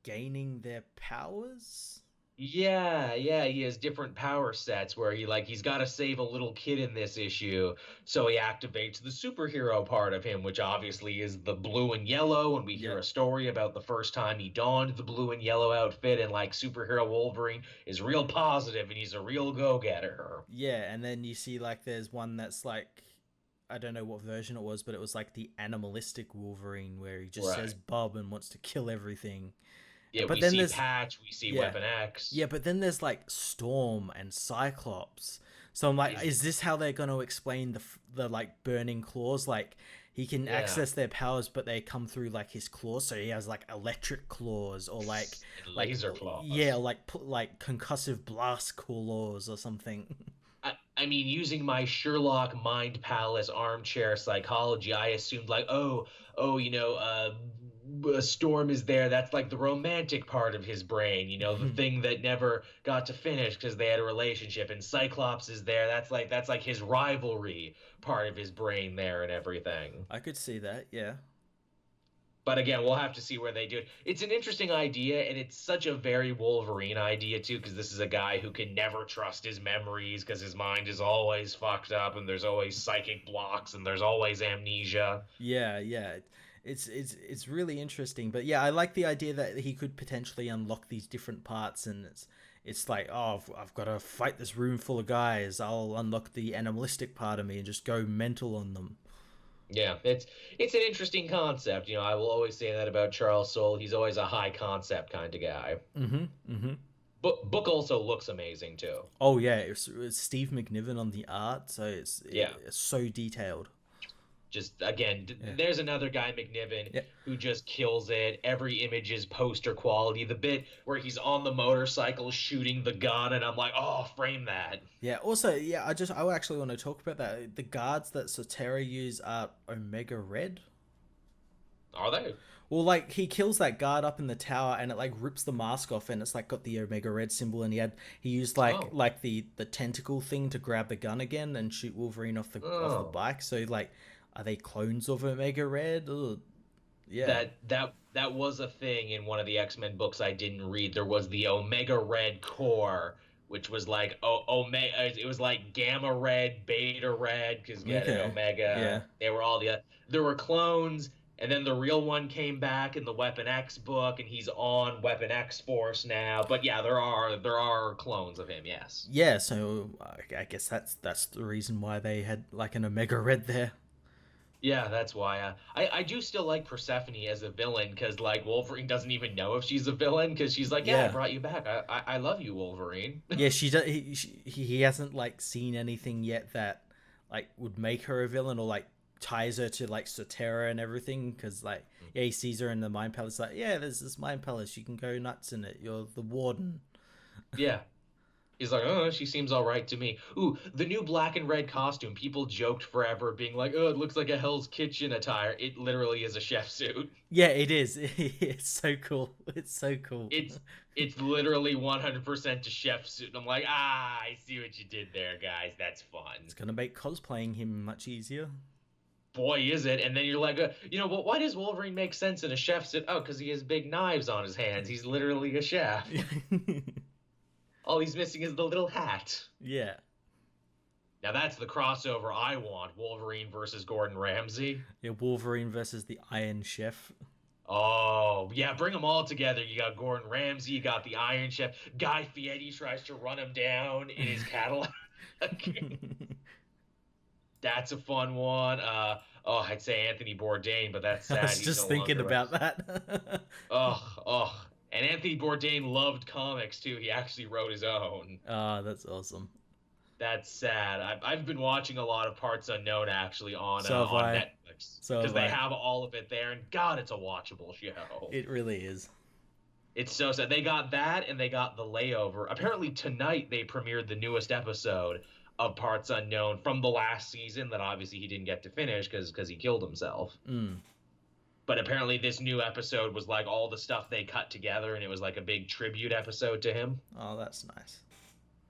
gaining their powers. Yeah, yeah, he has different power sets where he's got to save a little kid in this issue, so he activates the superhero part of him, which obviously is the blue and yellow, and we hear a Yep. story about the first time he donned the blue and yellow outfit, and like superhero Wolverine is real positive and he's a real go-getter. Yeah, and then you see like there's one that's like, I don't know what version it was, but it was like the animalistic Wolverine where he just says Right. Bob and wants to kill everything. Yeah, But we then see there's Patch, we see yeah, Weapon X. yeah, but then there's like Storm and Cyclops. So I'm like, Is is this how they're going to explain the like burning claws? Like he can Yeah, access their powers, but they come through like his claws. So he has like electric claws, or and like laser yeah, claws. like concussive blast claws or something. I mean, using my Sherlock Mind Palace armchair psychology, I assumed like, oh, a Storm is there. That's like the romantic part of his brain, the thing that never got to finish because they had a relationship. And Cyclops is there. That's like his rivalry part of his brain there and everything. I could see that. Yeah. But again, we'll have to see where they do it. It's an interesting idea, and it's such a very Wolverine idea too, because this is a guy who can never trust his memories because his mind is always fucked up, and there's always psychic blocks, and there's always amnesia. Yeah, yeah. It's really interesting, but yeah, I like the idea that he could potentially unlock these different parts, and it's like, oh, I've got to fight this room full of guys. I'll unlock the animalistic part of me and just go mental on them. Yeah, it's an interesting concept. I will always say that about Charles Soule. He's always a high concept kind of guy. Mm-hmm. Mm-hmm. Book also looks amazing too. Oh yeah, it's Steve McNiven on the art, so Yeah. it's so detailed. Just again, Yeah. there's another guy, McNiven, Yeah. who just kills it. Every image is poster quality. The bit where he's on the motorcycle shooting the gun, and I'm like, oh, frame that. Yeah. Also, yeah, I actually want to talk about that. The guards that Sotera use are Omega Red. Are they? Well, like he kills that guard up in the tower, and it like rips the mask off, and it's like got the Omega Red symbol, and he used like Oh. the tentacle thing to grab the gun again and shoot Wolverine off the Oh. bike. So like, are they clones of Omega Red? Ugh. Yeah. That was a thing in one of the X-Men books I didn't read. There was the Omega Red Core, which was like Omega. It was like Gamma Red, Beta Red, because get it, Okay. Yeah. Omega. They were all there were clones, and then the real one came back in the Weapon X book, and he's on Weapon X Force now. But yeah, there are clones of him. Yes. Yeah. So I guess that's the reason why they had like an Omega Red there. Yeah, that's why I do still like Persephone as a villain because like Wolverine doesn't even know if she's a villain because she's like, yeah, I Yeah. brought you back. I love you, Wolverine. Yeah. She does. He hasn't like seen anything yet that like would make her a villain or like ties her to like Sotera and everything because like yeah he sees her in the mind palace like yeah there's this mind palace you can go nuts in it you're the warden. Yeah. He's like, oh, she seems all right to me. Ooh, the new black and red costume. People joked forever, being like, oh, it looks like a Hell's Kitchen attire. It literally is a chef suit. Yeah, it is. It's so cool. It's so cool. It's literally 100% a chef suit. And I'm like, I see what you did there, guys. That's fun. It's gonna make cosplaying him much easier. Boy, is it. And then you're like, but why does Wolverine make sense in a chef suit? Oh, because he has big knives on his hands. He's literally a chef. All he's missing is the little hat. Yeah. Now that's the crossover I want. Wolverine versus Gordon Ramsay. Yeah, Wolverine versus the Iron Chef. Oh, yeah, bring them all together. You got Gordon Ramsay, you got the Iron Chef. Guy Fieri tries to run him down in his Cadillac. That's a fun one. I'd say Anthony Bourdain, but that's sad. I was just thinking about that. Oh. And Anthony Bourdain loved comics too. He actually wrote his own. Oh, that's awesome. That's sad. I've been watching a lot of Parts Unknown actually on Netflix So because they have all of it there, and God, it's a watchable show. It really is. It's so sad. They got that, and they got The Layover. Apparently tonight they premiered the newest episode of Parts Unknown from the last season that obviously he didn't get to finish because he killed himself. Mm. But apparently this new episode was like all the stuff they cut together, and it was like a big tribute episode to him. Oh, that's nice.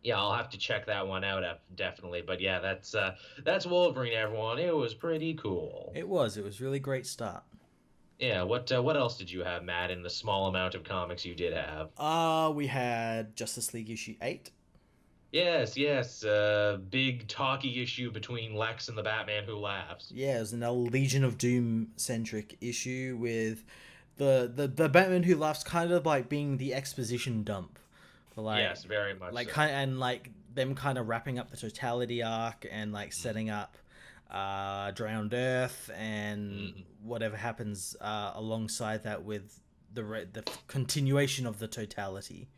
Yeah, I'll have to check that one out definitely. But yeah, that's Wolverine, everyone. It was pretty cool. It was really great start. Yeah, what else did you have, Matt, in the small amount of comics you did have? We had Justice League issue 8. Yes. Big talky issue between Lex and the Batman Who Laughs. Yeah, it was another Legion of Doom centric issue with the Batman Who Laughs kind of like being the exposition dump. Like, yes, very much. Like so. and like them kind of wrapping up the totality arc and like setting up Drowned Earth and whatever happens alongside that with the continuation of the totality.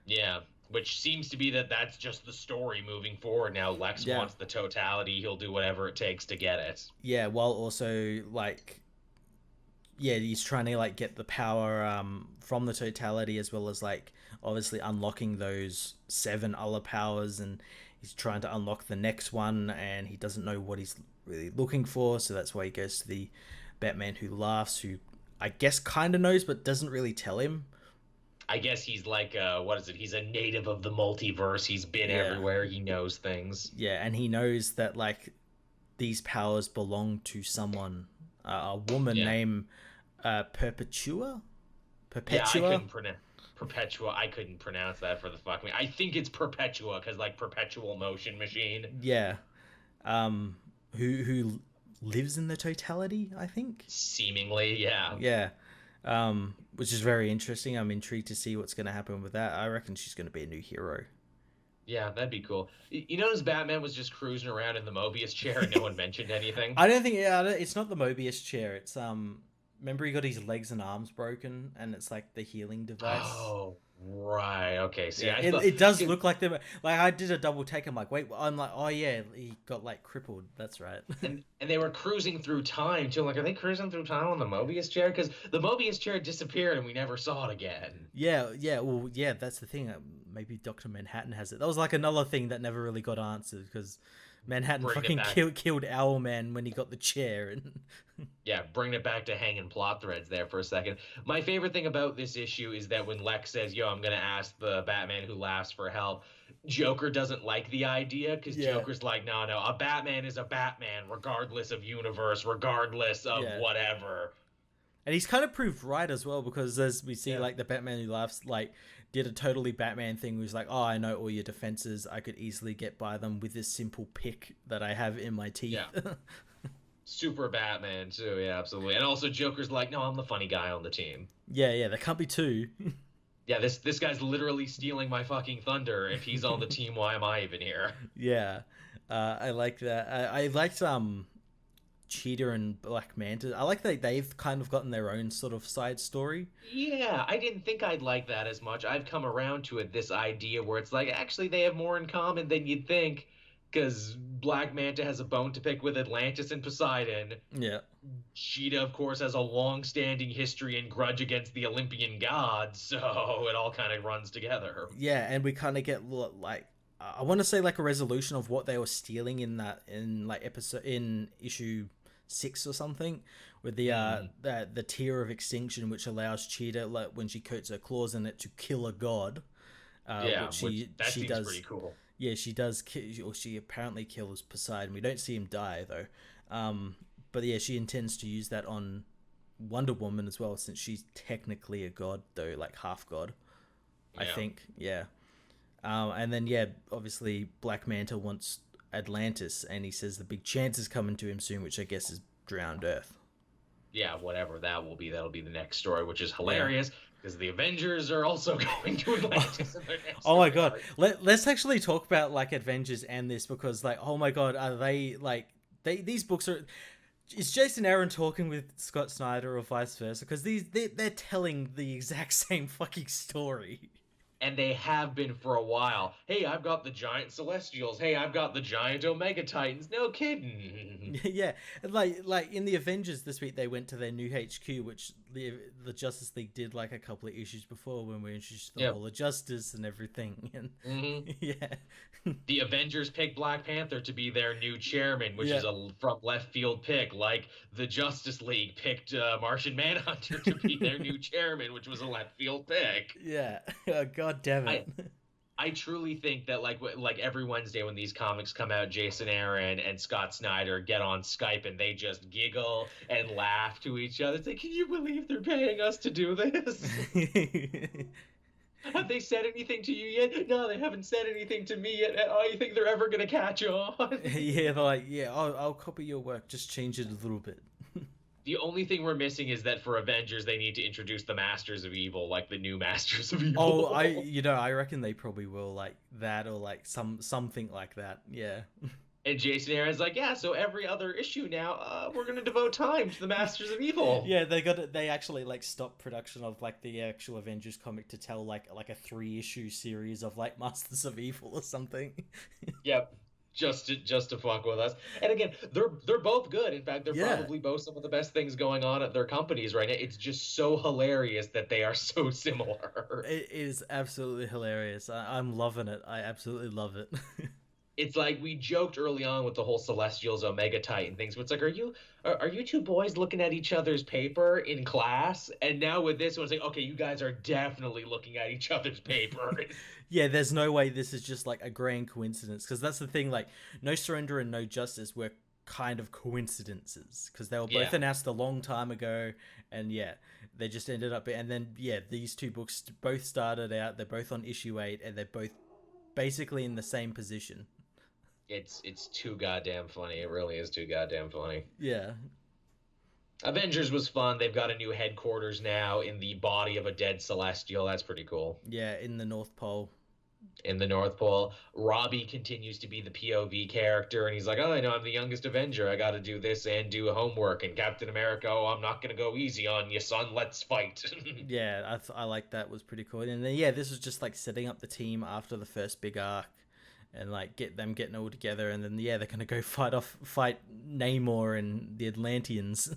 Yeah. Which seems to be that's just the story moving forward now. Lex wants the totality. He'll do whatever it takes to get it. Yeah, while also, like... Yeah, he's trying to, like, get the power from the totality as well as, like, obviously unlocking those 7 other powers. And he's trying to unlock the next one, and he doesn't know what he's really looking for. So that's why he goes to the Batman Who Laughs, who I guess kind of knows but doesn't really tell him. I guess he's like, he's a native of the multiverse. He's been everywhere. He knows things. Yeah, and he knows that, like, these powers belong to someone, a woman named Perpetua? Yeah, I couldn't pronounce Perpetua. I couldn't pronounce that for the fuck me. I think it's Perpetua, because, like, perpetual motion machine. Yeah. Who lives in the totality, I think? Seemingly, yeah. Yeah. Which is very interesting. I'm intrigued to see what's going to happen with that. I reckon she's going to be a new hero. Yeah, that'd be cool. You notice Batman was just cruising around in the Mobius chair and no one mentioned anything? I don't think... Yeah, it's not the Mobius chair. It's... Remember he got his legs and arms broken and it's like the healing device? Oh, right. Okay. See, yeah, it does look like them. Like, I did a double take. I'm like, wait, I'm like, oh yeah, he got like crippled. That's right. and they were cruising through time too. Like, are they cruising through time on the Mobius chair? Because the Mobius chair disappeared and we never saw it again. Yeah. Well, yeah, that's the thing. Maybe Dr. Manhattan has it. That was like another thing that never really got answered because Manhattan bringing it fucking back. killed Owlman when he got the chair, and Yeah, bringing it back to hanging plot threads there for a second. My favorite thing about this issue is that when Lex says, "Yo, I'm gonna ask the Batman who laughs for help," Joker doesn't like the idea because yeah, Joker's like, "No, no, a Batman is a Batman, regardless of universe, regardless of yeah. whatever." And he's kind of proved right as well, because as we see, Yeah. like the Batman Who Laughs, like did a totally Batman thing. Who's like, "Oh, I know all your defenses. I could easily get by them with this simple pick that I have in my teeth." Yeah. Super Batman too, yeah, absolutely. And also Joker's like, "No, I'm the funny guy on the team." Yeah, yeah. There can't be two. Yeah, this guy's literally stealing my fucking thunder. If he's on the team, why am I even here? Yeah, I like that. I liked Cheetah and Black Manta. I like that they've kind of gotten their own sort of side story. Yeah, I didn't think I'd like that as much. I've come around to it, this idea where it's like, actually, they have more in common than you'd think. Because Black Manta has a bone to pick with Atlantis and Poseidon. Yeah, Cheetah, of course, has a long-standing history and grudge against the Olympian gods, so it all kind of runs together. yeah, and we kind of get like I want to say like a resolution of what they were stealing in that in like episode in issue 6 or something, with the tier of extinction, which allows Cheetah, like when she coats her claws in it, to kill a god. Yeah, Which which that she seems does. pretty cool. Yeah, she does. Or she apparently kills Poseidon. We don't see him die though. But yeah, she intends to use that on Wonder Woman as well, since she's technically a god though, like half god, I Yeah. think. Yeah. And then yeah, obviously Black Manta wants Atlantis, and he says the big chance is coming to him soon, which I guess is drowned Earth. Yeah, whatever that will be, that'll be the next story, which is Yeah. hilarious because the Avengers are also going to Atlantis in their next Oh my story god. arc. Let's actually talk about like Avengers and this, because like, oh my god, are they like these books are, is Jason Aaron talking with Scott Snyder or vice versa? Because they're telling the exact same fucking story. And they have been for a while. Hey, I've got the giant Celestials. Hey, I've got the giant Omega Titans. No kidding. Yeah, and like in the Avengers this week, they went to their new HQ, which the Justice League did like a couple of issues before, when we introduced the Yep. Hall of Justice and everything. And hmm yeah, The Avengers picked Black Panther to be their new chairman, which Yeah. is a from left field pick. Like the Justice League picked Martian Manhunter to be their new chairman, which was a left field pick. yeah. God damn it. I truly think that like every Wednesday when these comics come out, Jason Aaron and Scott Snyder get on Skype and they just giggle and laugh to each other. It's like, can you believe they're paying us to do this? Have they said anything to you yet? No, they haven't said anything to me yet. Oh, you think they're ever gonna catch on? Yeah, they're like, yeah, I'll copy your work, just change it a little bit. The only thing we're missing is that for Avengers, they need to introduce the Masters of Evil, like the new Masters of Evil. Oh, I reckon they probably will, like that, or like something like that. Yeah. And Jason Aaron's like, yeah, so every other issue now, we're gonna devote time to the Masters of Evil. Yeah, they actually like stopped production of like the actual Avengers comic to tell like a 3-issue series of like Masters of Evil or something. Yep. Just to fuck with us. And again, they're both good. In fact, they're Yeah. probably both some of the best things going on at their companies right now. It's just so hilarious that they are so similar. It is absolutely hilarious. I'm loving it. I absolutely love it. It's like we joked early on with the whole Celestials Omega Titan things, but it's like, are you two boys looking at each other's paper in class? And now with this one, it's like, okay, you guys are definitely looking at each other's paper. Yeah, there's no way this is just like a grand coincidence, because that's the thing, like No Surrender and No Justice were kind of coincidences, because they were both Yeah. announced a long time ago, and yeah, they just ended up, and then yeah, these two books both started out, they're both on issue 8, and they're both basically in the same position. It's too goddamn funny. It really is too goddamn funny. Yeah. Avengers was fun. They've got a new headquarters now in the body of a dead Celestial. That's pretty cool. Yeah, in the North Pole. In the North Pole, Robbie continues to be the POV character, and he's like, oh, I know I'm the youngest Avenger. I got to do this and do homework. And Captain America, oh, I'm not going to go easy on you, son. Let's fight. Yeah, I like that, was pretty cool. And then yeah, this was just like setting up the team after the first big arc, and like getting all together, and then yeah, they're gonna go fight Namor and the Atlanteans.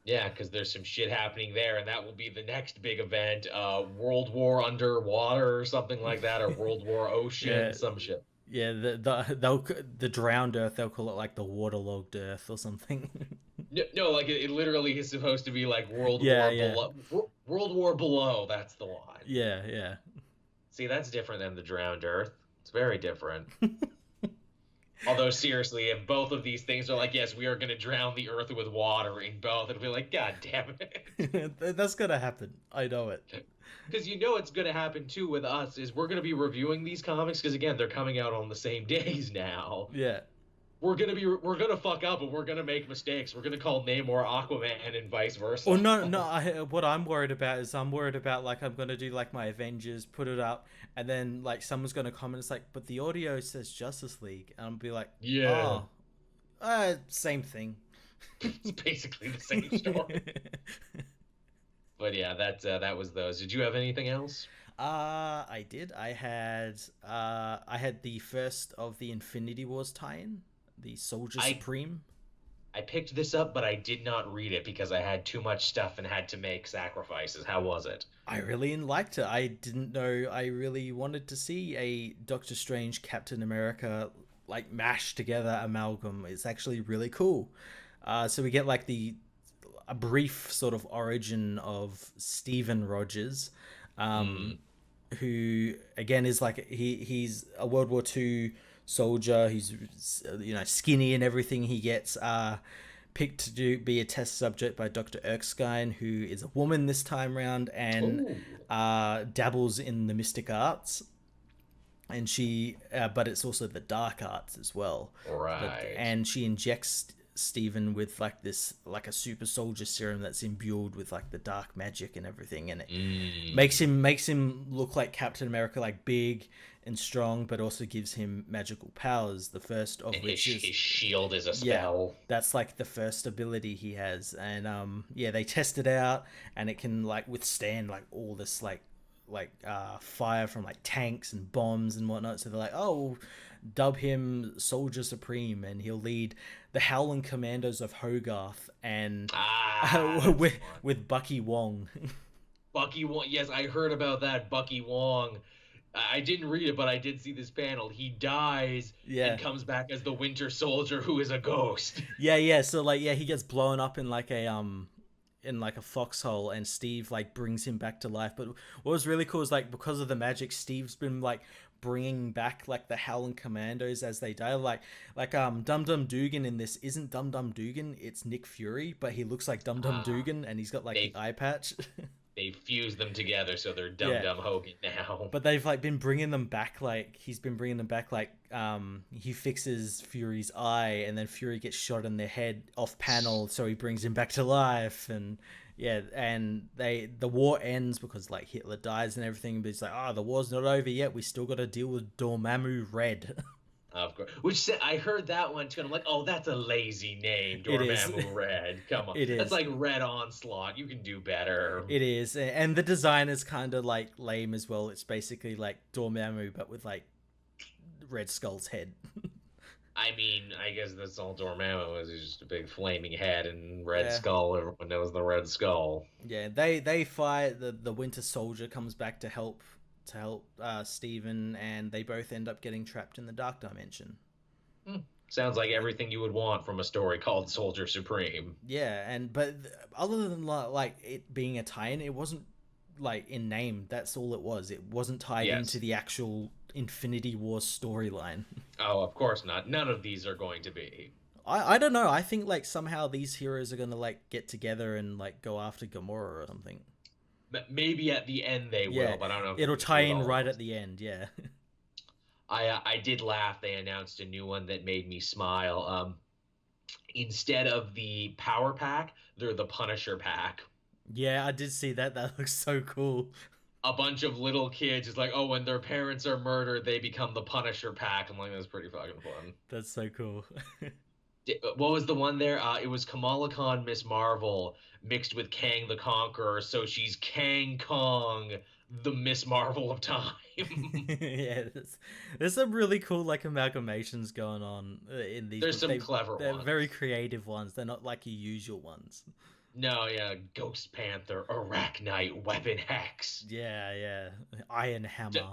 Yeah, because there's some shit happening there, and that will be the next big event. World War Underwater or something like that, or World War Ocean, Yeah. some shit. Yeah, the drowned Earth, they'll call it like the waterlogged Earth or something. No, no, like it literally is supposed to be like Yeah, yeah, World War Below. That's the one. yeah, yeah. See, that's different than the drowned Earth. It's very different. Although seriously, if both of these things are like, yes, we are going to drown the Earth with water in both, it'll be like, God damn it. That's gonna happen. I know it. Because you know it's going to happen too with us is we're going to be reviewing these comics because again they're coming out on the same days now. Yeah. We're gonna fuck up and we're gonna make mistakes. We're gonna call Namor Aquaman and vice versa. Or no, no. What I'm worried about is I'm worried about like I'm gonna do like my Avengers, put it up, and then like someone's gonna comment. It's like, but the audio says Justice League, and I'll be like, Yeah, oh, same thing. it's basically the same story. But yeah, that was those. Did you have anything else? I did. I had the first of the Infinity Wars tie-in, the Soldier I Supreme. I picked this up, but I did not read it because I had too much stuff and had to make sacrifices. How was it? I really liked it. I didn't know I really wanted to see a Doctor Strange Captain America like mashed together amalgam. It's actually really cool. So we get like the a brief sort of origin of Stephen Rogers, um, Mm. who again is like he's a World War II soldier. He's skinny and everything. He gets picked to be a test subject by Dr. Erskine, who is a woman this time round and Oh, dabbles in the mystic arts. And but it's also the dark arts as well. right. And she injects Stephen with like this, like a super soldier serum that's imbued with like the dark magic and everything, and it Mm. makes him look like Captain America, like big and strong, but also gives him magical powers. The first of And which is his shield is a yeah, spell. that's like the first ability he has, and yeah, they test it out, and it can like withstand like all this fire from like tanks and bombs and whatnot. So they're like, oh, we'll dub him Soldier Supreme, and he'll lead the Howling Commandos of Hogarth, and Ah, that's with fun. Bucky Wong. Bucky Wong. Yes, I heard about that. Bucky Wong. I didn't read it, but I did see this panel. He dies Yeah, and comes back as the Winter Soldier, who is a ghost. yeah. So like, yeah, he gets blown up in like a foxhole, and Steve like brings him back to life. But what was really cool is like because of the magic, Steve's been like bringing back like the Howling Commandos as they die. Dum Dum Dugan in this isn't Dum Dum Dugan, it's Nick Fury, but he looks like Dum Dum Ah, Dugan, and he's got like the they eye patch. they fuse them together, so they're Dum Yeah, Dum Hogan now. but they've like been bringing them back. Like he's been bringing them back. Like he fixes Fury's eye, and then Fury gets shot in the head off panel, so he brings him back to life. And yeah, and the war ends because like Hitler dies and everything. But it's like, oh, the war's not over yet. We still got to deal with Dormammu Red. Of course. I heard that one too, and I'm like, oh, that's a lazy name, It is. Dormammu Red. Come on, It that's is. like Red Onslaught. You can do better. It is, and the design is kind of like lame as well. It's basically like Dormammu, but with like Red Skull's head. I mean, I guess that's all Dormammu is. He's just a big flaming head and Red Yeah. Skull. Everyone knows the Red Skull. Yeah, they fight. The Winter Soldier comes back to help Steven, and they both end up getting trapped in the Dark Dimension. Hmm. Sounds like everything you would want from a story called Soldier Supreme. Yeah, other than like it being a tie-in, it wasn't like in name. That's all it was. It wasn't tied into Yes. the actual Infinity War storyline. Oh, of course not. None of these are going to be. I don't know. I think like somehow these heroes are gonna like get together and like go after Gamora or something. Maybe at the end they Yeah, will, but I don't know if they're it'll going to tie do it in all at right once. at the end. Yeah. I did laugh. They announced a new one that made me smile. Instead of the Power Pack, they're the Punisher Pack. Yeah, I did see that. That looks so cool. A bunch of little kids is like, oh, when their parents are murdered, they become the Punisher Pack. I'm like, that's pretty fucking fun. That's so cool. What was the one there? It was Kamala Khan, Miss Marvel, mixed with Kang the Conqueror, so she's Kang Kong, the Miss Marvel of time. Yeah, there's some really cool like amalgamations going on in these There's books. some clever They're very ones. creative ones. They're not like your usual ones. No, yeah, Ghost Panther, Arachnite, Weapon Hex. Yeah, yeah. Iron D- Hammer.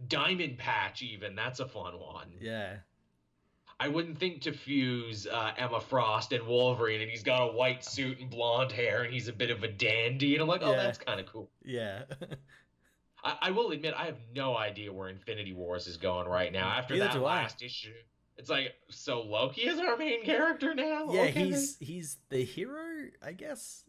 Diamond Patch, even. That's a fun one. Yeah. I wouldn't think to fuse Emma Frost and Wolverine, and he's got a white suit and blonde hair, and he's a bit of a dandy, and I'm like, oh, Yeah. that's kind of cool. Yeah. I will admit, I have no idea where Infinity Wars is going right now. After Neither that do I. last issue, it's like, so Loki is our main character now? Yeah, Okay. he's the hero, I guess.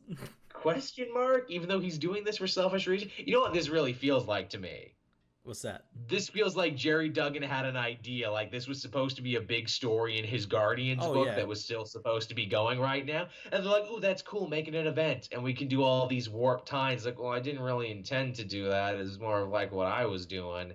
Question mark? Even though he's doing this for selfish reasons? You know what this really feels like to me? What's that? This feels like Jerry Duggan had an idea. Like this was supposed to be a big story in his Guardians book Yeah. that was still supposed to be going right now. And they're like, oh, that's cool, making an event. And we can do all these warp times. Like, well, I didn't really intend to do that. It's more of like what I was doing.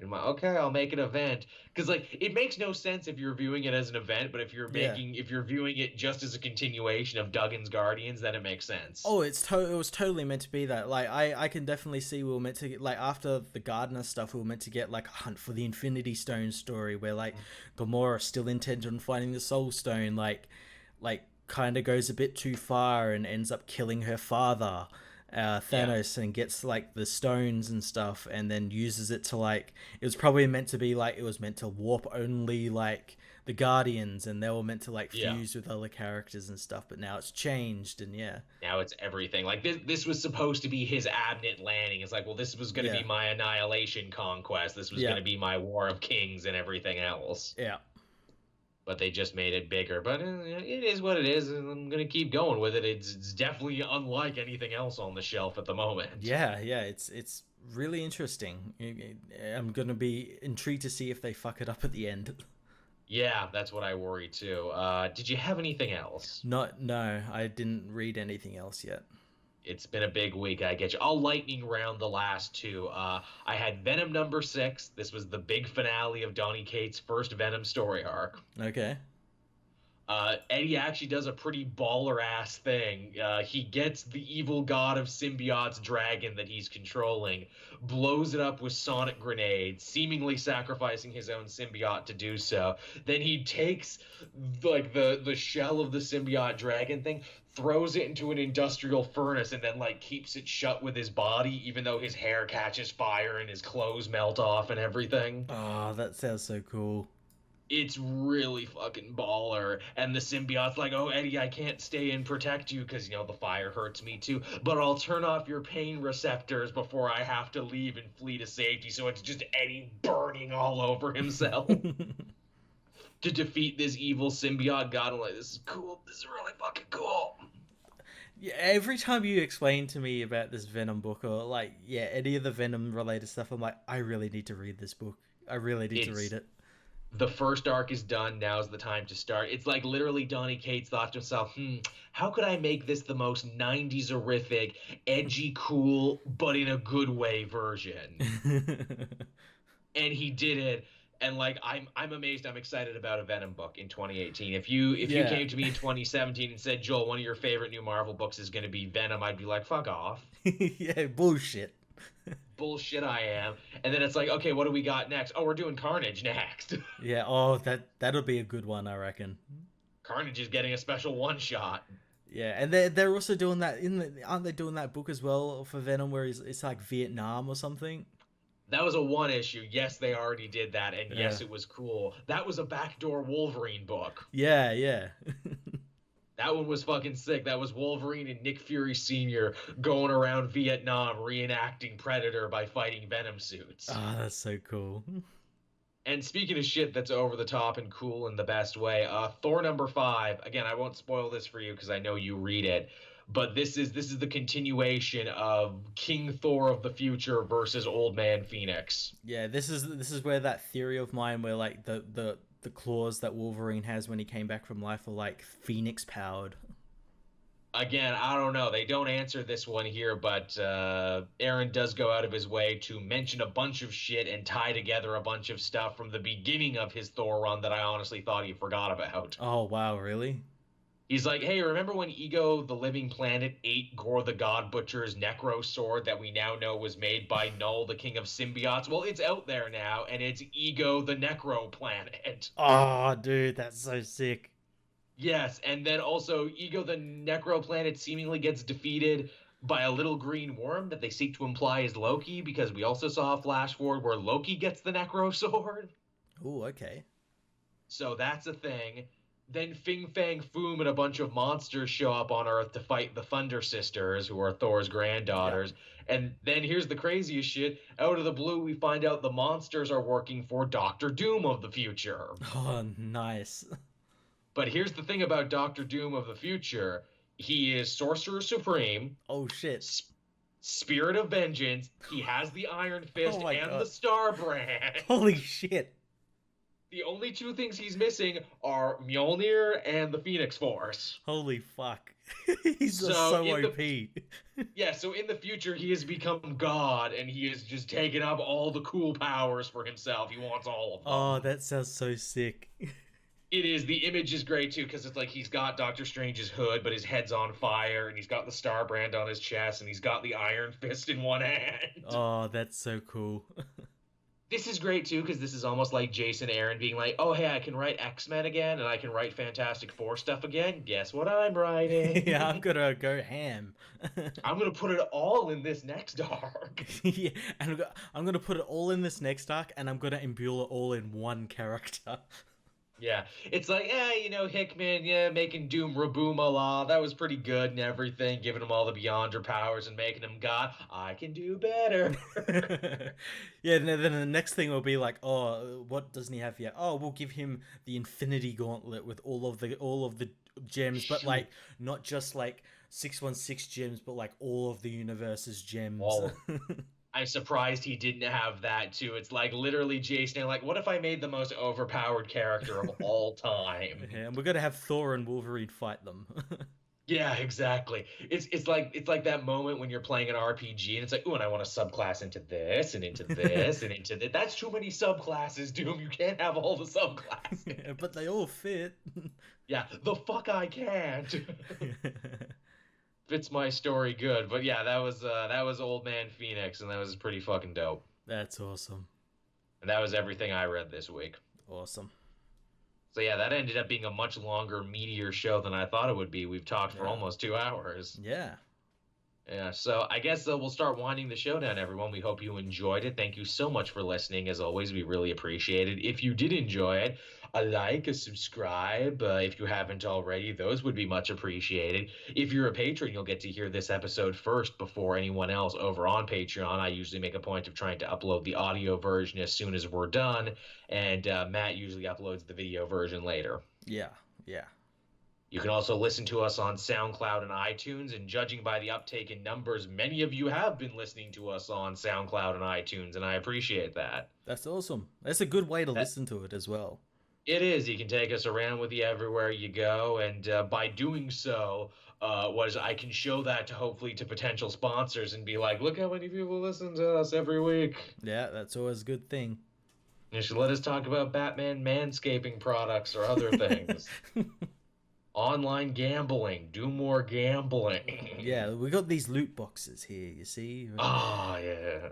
And I'm like, okay, I'll make an event. Because like it makes no sense if you're viewing it as an event, but if you're viewing it just as a continuation of Duggan's Guardians, then it makes sense. Oh, it was totally meant to be that. Like I can definitely see we were meant to get, like, after the Gardener stuff, we were meant to get like a Hunt for the Infinity Stone story where like Gamora still intent on finding the Soul Stone, like kind of goes a bit too far and ends up killing her father, Thanos, and gets like the stones and stuff, and then uses it to like, it was probably meant to be like, it was meant to warp only like the Guardians, and they were meant to like fuse with other characters and stuff, but now it's changed, and now it's everything. Like this was supposed to be his Abnett landing. It's like, well, this was going to be my Annihilation conquest. This was going to be my War of Kings and everything else. Yeah. But they just made it bigger. But it is what it is, and I'm gonna keep going with it. It's definitely unlike anything else on the shelf at the moment. Yeah, it's really interesting. I'm gonna be intrigued to see if they fuck it up at the end. Yeah, that's what I worry too. Did you have anything else? No, I didn't read anything else yet. It's been a big week, I get you. I'll lightning round the last two. I had Venom #6. This was the big finale of Donny Cates' first Venom story arc. Okay. Eddie actually does a pretty baller-ass thing. He gets the evil god of symbiotes dragon that he's controlling, blows it up with sonic grenades, seemingly sacrificing his own symbiote to do so. Then he takes like the shell of the symbiote dragon thing, throws it into an industrial furnace, and then like keeps it shut with his body, even though his hair catches fire and his clothes melt off and everything. Oh, that sounds so cool. It's really fucking baller. And the symbiote's like, oh, Eddie, I can't stay and protect you because, the fire hurts me too. But I'll turn off your pain receptors before I have to leave and flee to safety. So it's just Eddie burning all over himself to defeat this evil symbiote god. I'm like, this is cool. This is really fucking cool. Yeah, every time you explain to me about this Venom book or like, any of the Venom related stuff, I'm like, I really need to read this book. I really need to read it. The first arc is done. Now's the time to start. It's like literally Donny Cates thought to himself, how could I make this the most 90s-orific, edgy, cool, but in a good way version? And he did it. And like I'm amazed. I'm excited about a Venom book in 2018. If you came to me in 2017 and said, Joel, one of your favorite new Marvel books is going to be Venom, I'd be like, fuck off. Yeah, bullshit. Bullshit I am. And then it's like, okay, what do we got next? Oh, we're doing Carnage next. Yeah, oh, that'll be a good one, I reckon. Carnage is getting a special one-shot. Yeah, and they're also doing that aren't they doing that book as well for Venom where it's like Vietnam or something? That was a one issue. Yes, they already did that, and yes, it was cool. That was a backdoor Wolverine book. Yeah. That one was fucking sick. That was Wolverine and Nick Fury Sr. going around Vietnam reenacting Predator by fighting Venom suits. Ah, that's so cool. And speaking of shit that's over the top and cool in the best way, Thor #5. Again, I won't spoil this for you because I know you read it, but this is the continuation of King Thor of the future versus Old Man Phoenix. Yeah, this is where that theory of mine where like the claws that Wolverine has when he came back from life are like Phoenix powered. Again, I don't know. They don't answer this one here, but Aaron does go out of his way to mention a bunch of shit and tie together a bunch of stuff from the beginning of his Thor run that I honestly thought he forgot about. Oh, wow, really? He's like, hey, remember when Ego the Living Planet ate Gore the God Butcher's Necro Sword that we now know was made by Null, the King of Symbiotes? Well, it's out there now, and it's Ego the Necro Planet. Oh, dude, that's so sick. Yes, and then also Ego the Necro Planet seemingly gets defeated by a little green worm that they seek to imply is Loki, because we also saw a flash forward where Loki gets the Necro Sword. Oh, okay. So that's a thing. Then Fing Fang Foom and a bunch of monsters show up on Earth to fight the Thunder Sisters, who are Thor's Yeah. granddaughters. And then here's the craziest shit. Out of the blue, we find out the monsters are working for Doctor Doom of the future. Oh, nice. But here's the thing about Doctor Doom of the future. He is Sorcerer Supreme, Oh shit. Spirit of Vengeance. He has the Iron Fist Oh my and God. the Star Brand. Holy shit. The only two things he's missing are Mjolnir and the Phoenix Force. Holy fuck. He's just So so in the OP. Yeah, so in the future he has become God, and he has just taken up all the cool powers for himself. He wants all of them. Oh, that sounds so sick. It is. The image is great too, because it's like he's got Doctor Strange's hood, but his head's on fire, and he's got the Star Brand on his chest, and he's got the Iron Fist in one hand. Oh, that's so cool. This is great too, because this is almost like Jason Aaron being like, "Oh, hey, I can write X-Men again, and I can write Fantastic Four stuff again. Guess what I'm writing? Yeah, I'm gonna go ham. I'm gonna put it all in this next arc." Yeah, and I'm gonna put it all in this next arc, and I'm gonna imbue it all in one character. Yeah, it's like, Hickman, making Doom Raboomala, that was pretty good and everything, giving him all the Beyonder powers and making him God. I can do better. Yeah, and then the next thing will be like, oh, what doesn't he have yet? Oh, we'll give him the Infinity Gauntlet with all of the gems, but like not just like 616 gems, but like all of the universe's gems. All. I'm surprised he didn't have that too. It's like literally Jason, like, what if I made the most overpowered character of all time? Yeah, and we're gonna have Thor and Wolverine fight them. Yeah, exactly. It's like that moment when you're playing an RPG and it's like, ooh, and I want to subclass into this and into this and into that. That's too many subclasses, Doom. You can't have all the subclasses. Yeah, but they all fit. Yeah, the fuck I can't. Fits my story good. But yeah, that was Old Man Phoenix, and that was pretty fucking dope. That's awesome. And that was everything I read this week. Awesome. So yeah, that ended up being a much longer, meatier show than I thought it would be. We've talked for almost 2 hours. Yeah. Yeah, so I guess we'll start winding the show down, everyone. We hope you enjoyed it. Thank you so much for listening. As always, we really appreciate it. If you did enjoy it, a like, a subscribe, if you haven't already, those would be much appreciated. If you're a patron, you'll get to hear this episode first before anyone else over on Patreon. I usually make a point of trying to upload the audio version as soon as we're done, and Matt usually uploads the video version later. Yeah. Yeah. You can also listen to us on SoundCloud and iTunes, and judging by the uptake in numbers, many of you have been listening to us on SoundCloud and iTunes, and I appreciate that. That's awesome. That's a good way to listen to it as well. It is. You can take us around with you everywhere you go, and by doing so, I can show that to hopefully to potential sponsors and be like, look how many people listen to us every week. Yeah, that's always a good thing. You should let us talk about Batman manscaping products or other things. Online gambling. Do more gambling. Yeah, we got these loot boxes here, you see? Oh, yeah.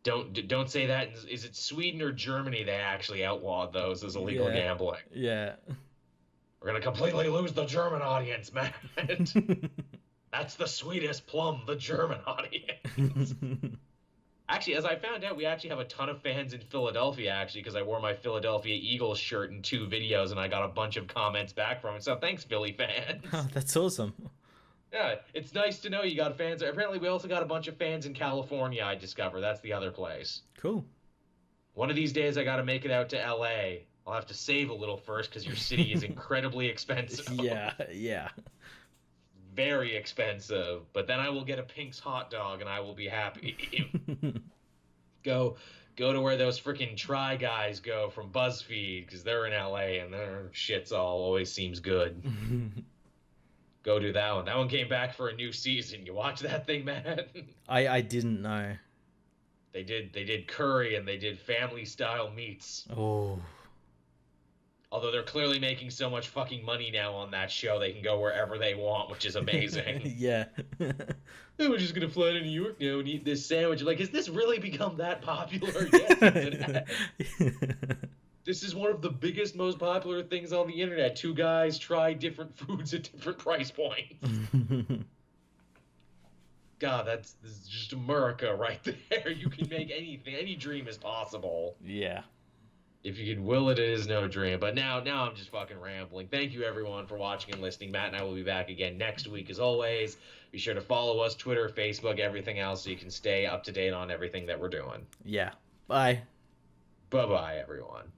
Don't say that. Is it Sweden or Germany they actually outlawed those as illegal gambling? Yeah. We're going to completely lose the German audience, man. That's the sweetest plum, the German audience. Actually, as I found out, we actually have a ton of fans in Philadelphia, actually, because I wore my Philadelphia Eagles shirt in 2 videos, and I got a bunch of comments back from it. So thanks, Philly fans. Oh, that's awesome. Yeah, it's nice to know you got fans. Apparently, we also got a bunch of fans in California, I discover. That's the other place. Cool. One of these days, I got to make it out to L.A. I'll have to save a little first, because your city is incredibly expensive. Yeah, yeah. Very expensive, but then I will get a Pink's hot dog and I will be happy. Go to where those freaking Try guys go from BuzzFeed, because they're in LA and their shit's always seems good. Go do that one. That one came back for a new season. You watch that thing, man? I didn't know. They did curry and they did family style meats. Oh. Although they're clearly making so much fucking money now on that show, they can go wherever they want, which is amazing. Yeah. Oh, we're just going to fly to New York now and eat this sandwich. Like, has this really become that popular? Yes, this is one of the biggest, most popular things on the internet. 2 guys try different foods at different price points. God, this is just America right there. You can make anything. Any dream is possible. Yeah. If you can will it, it is no dream. But now I'm just fucking rambling. Thank you everyone for watching and listening. Matt and I will be back again next week as always. Be sure to follow us, Twitter, Facebook, everything else, so you can stay up to date on everything that we're doing. Yeah. Bye. Bye-bye, everyone.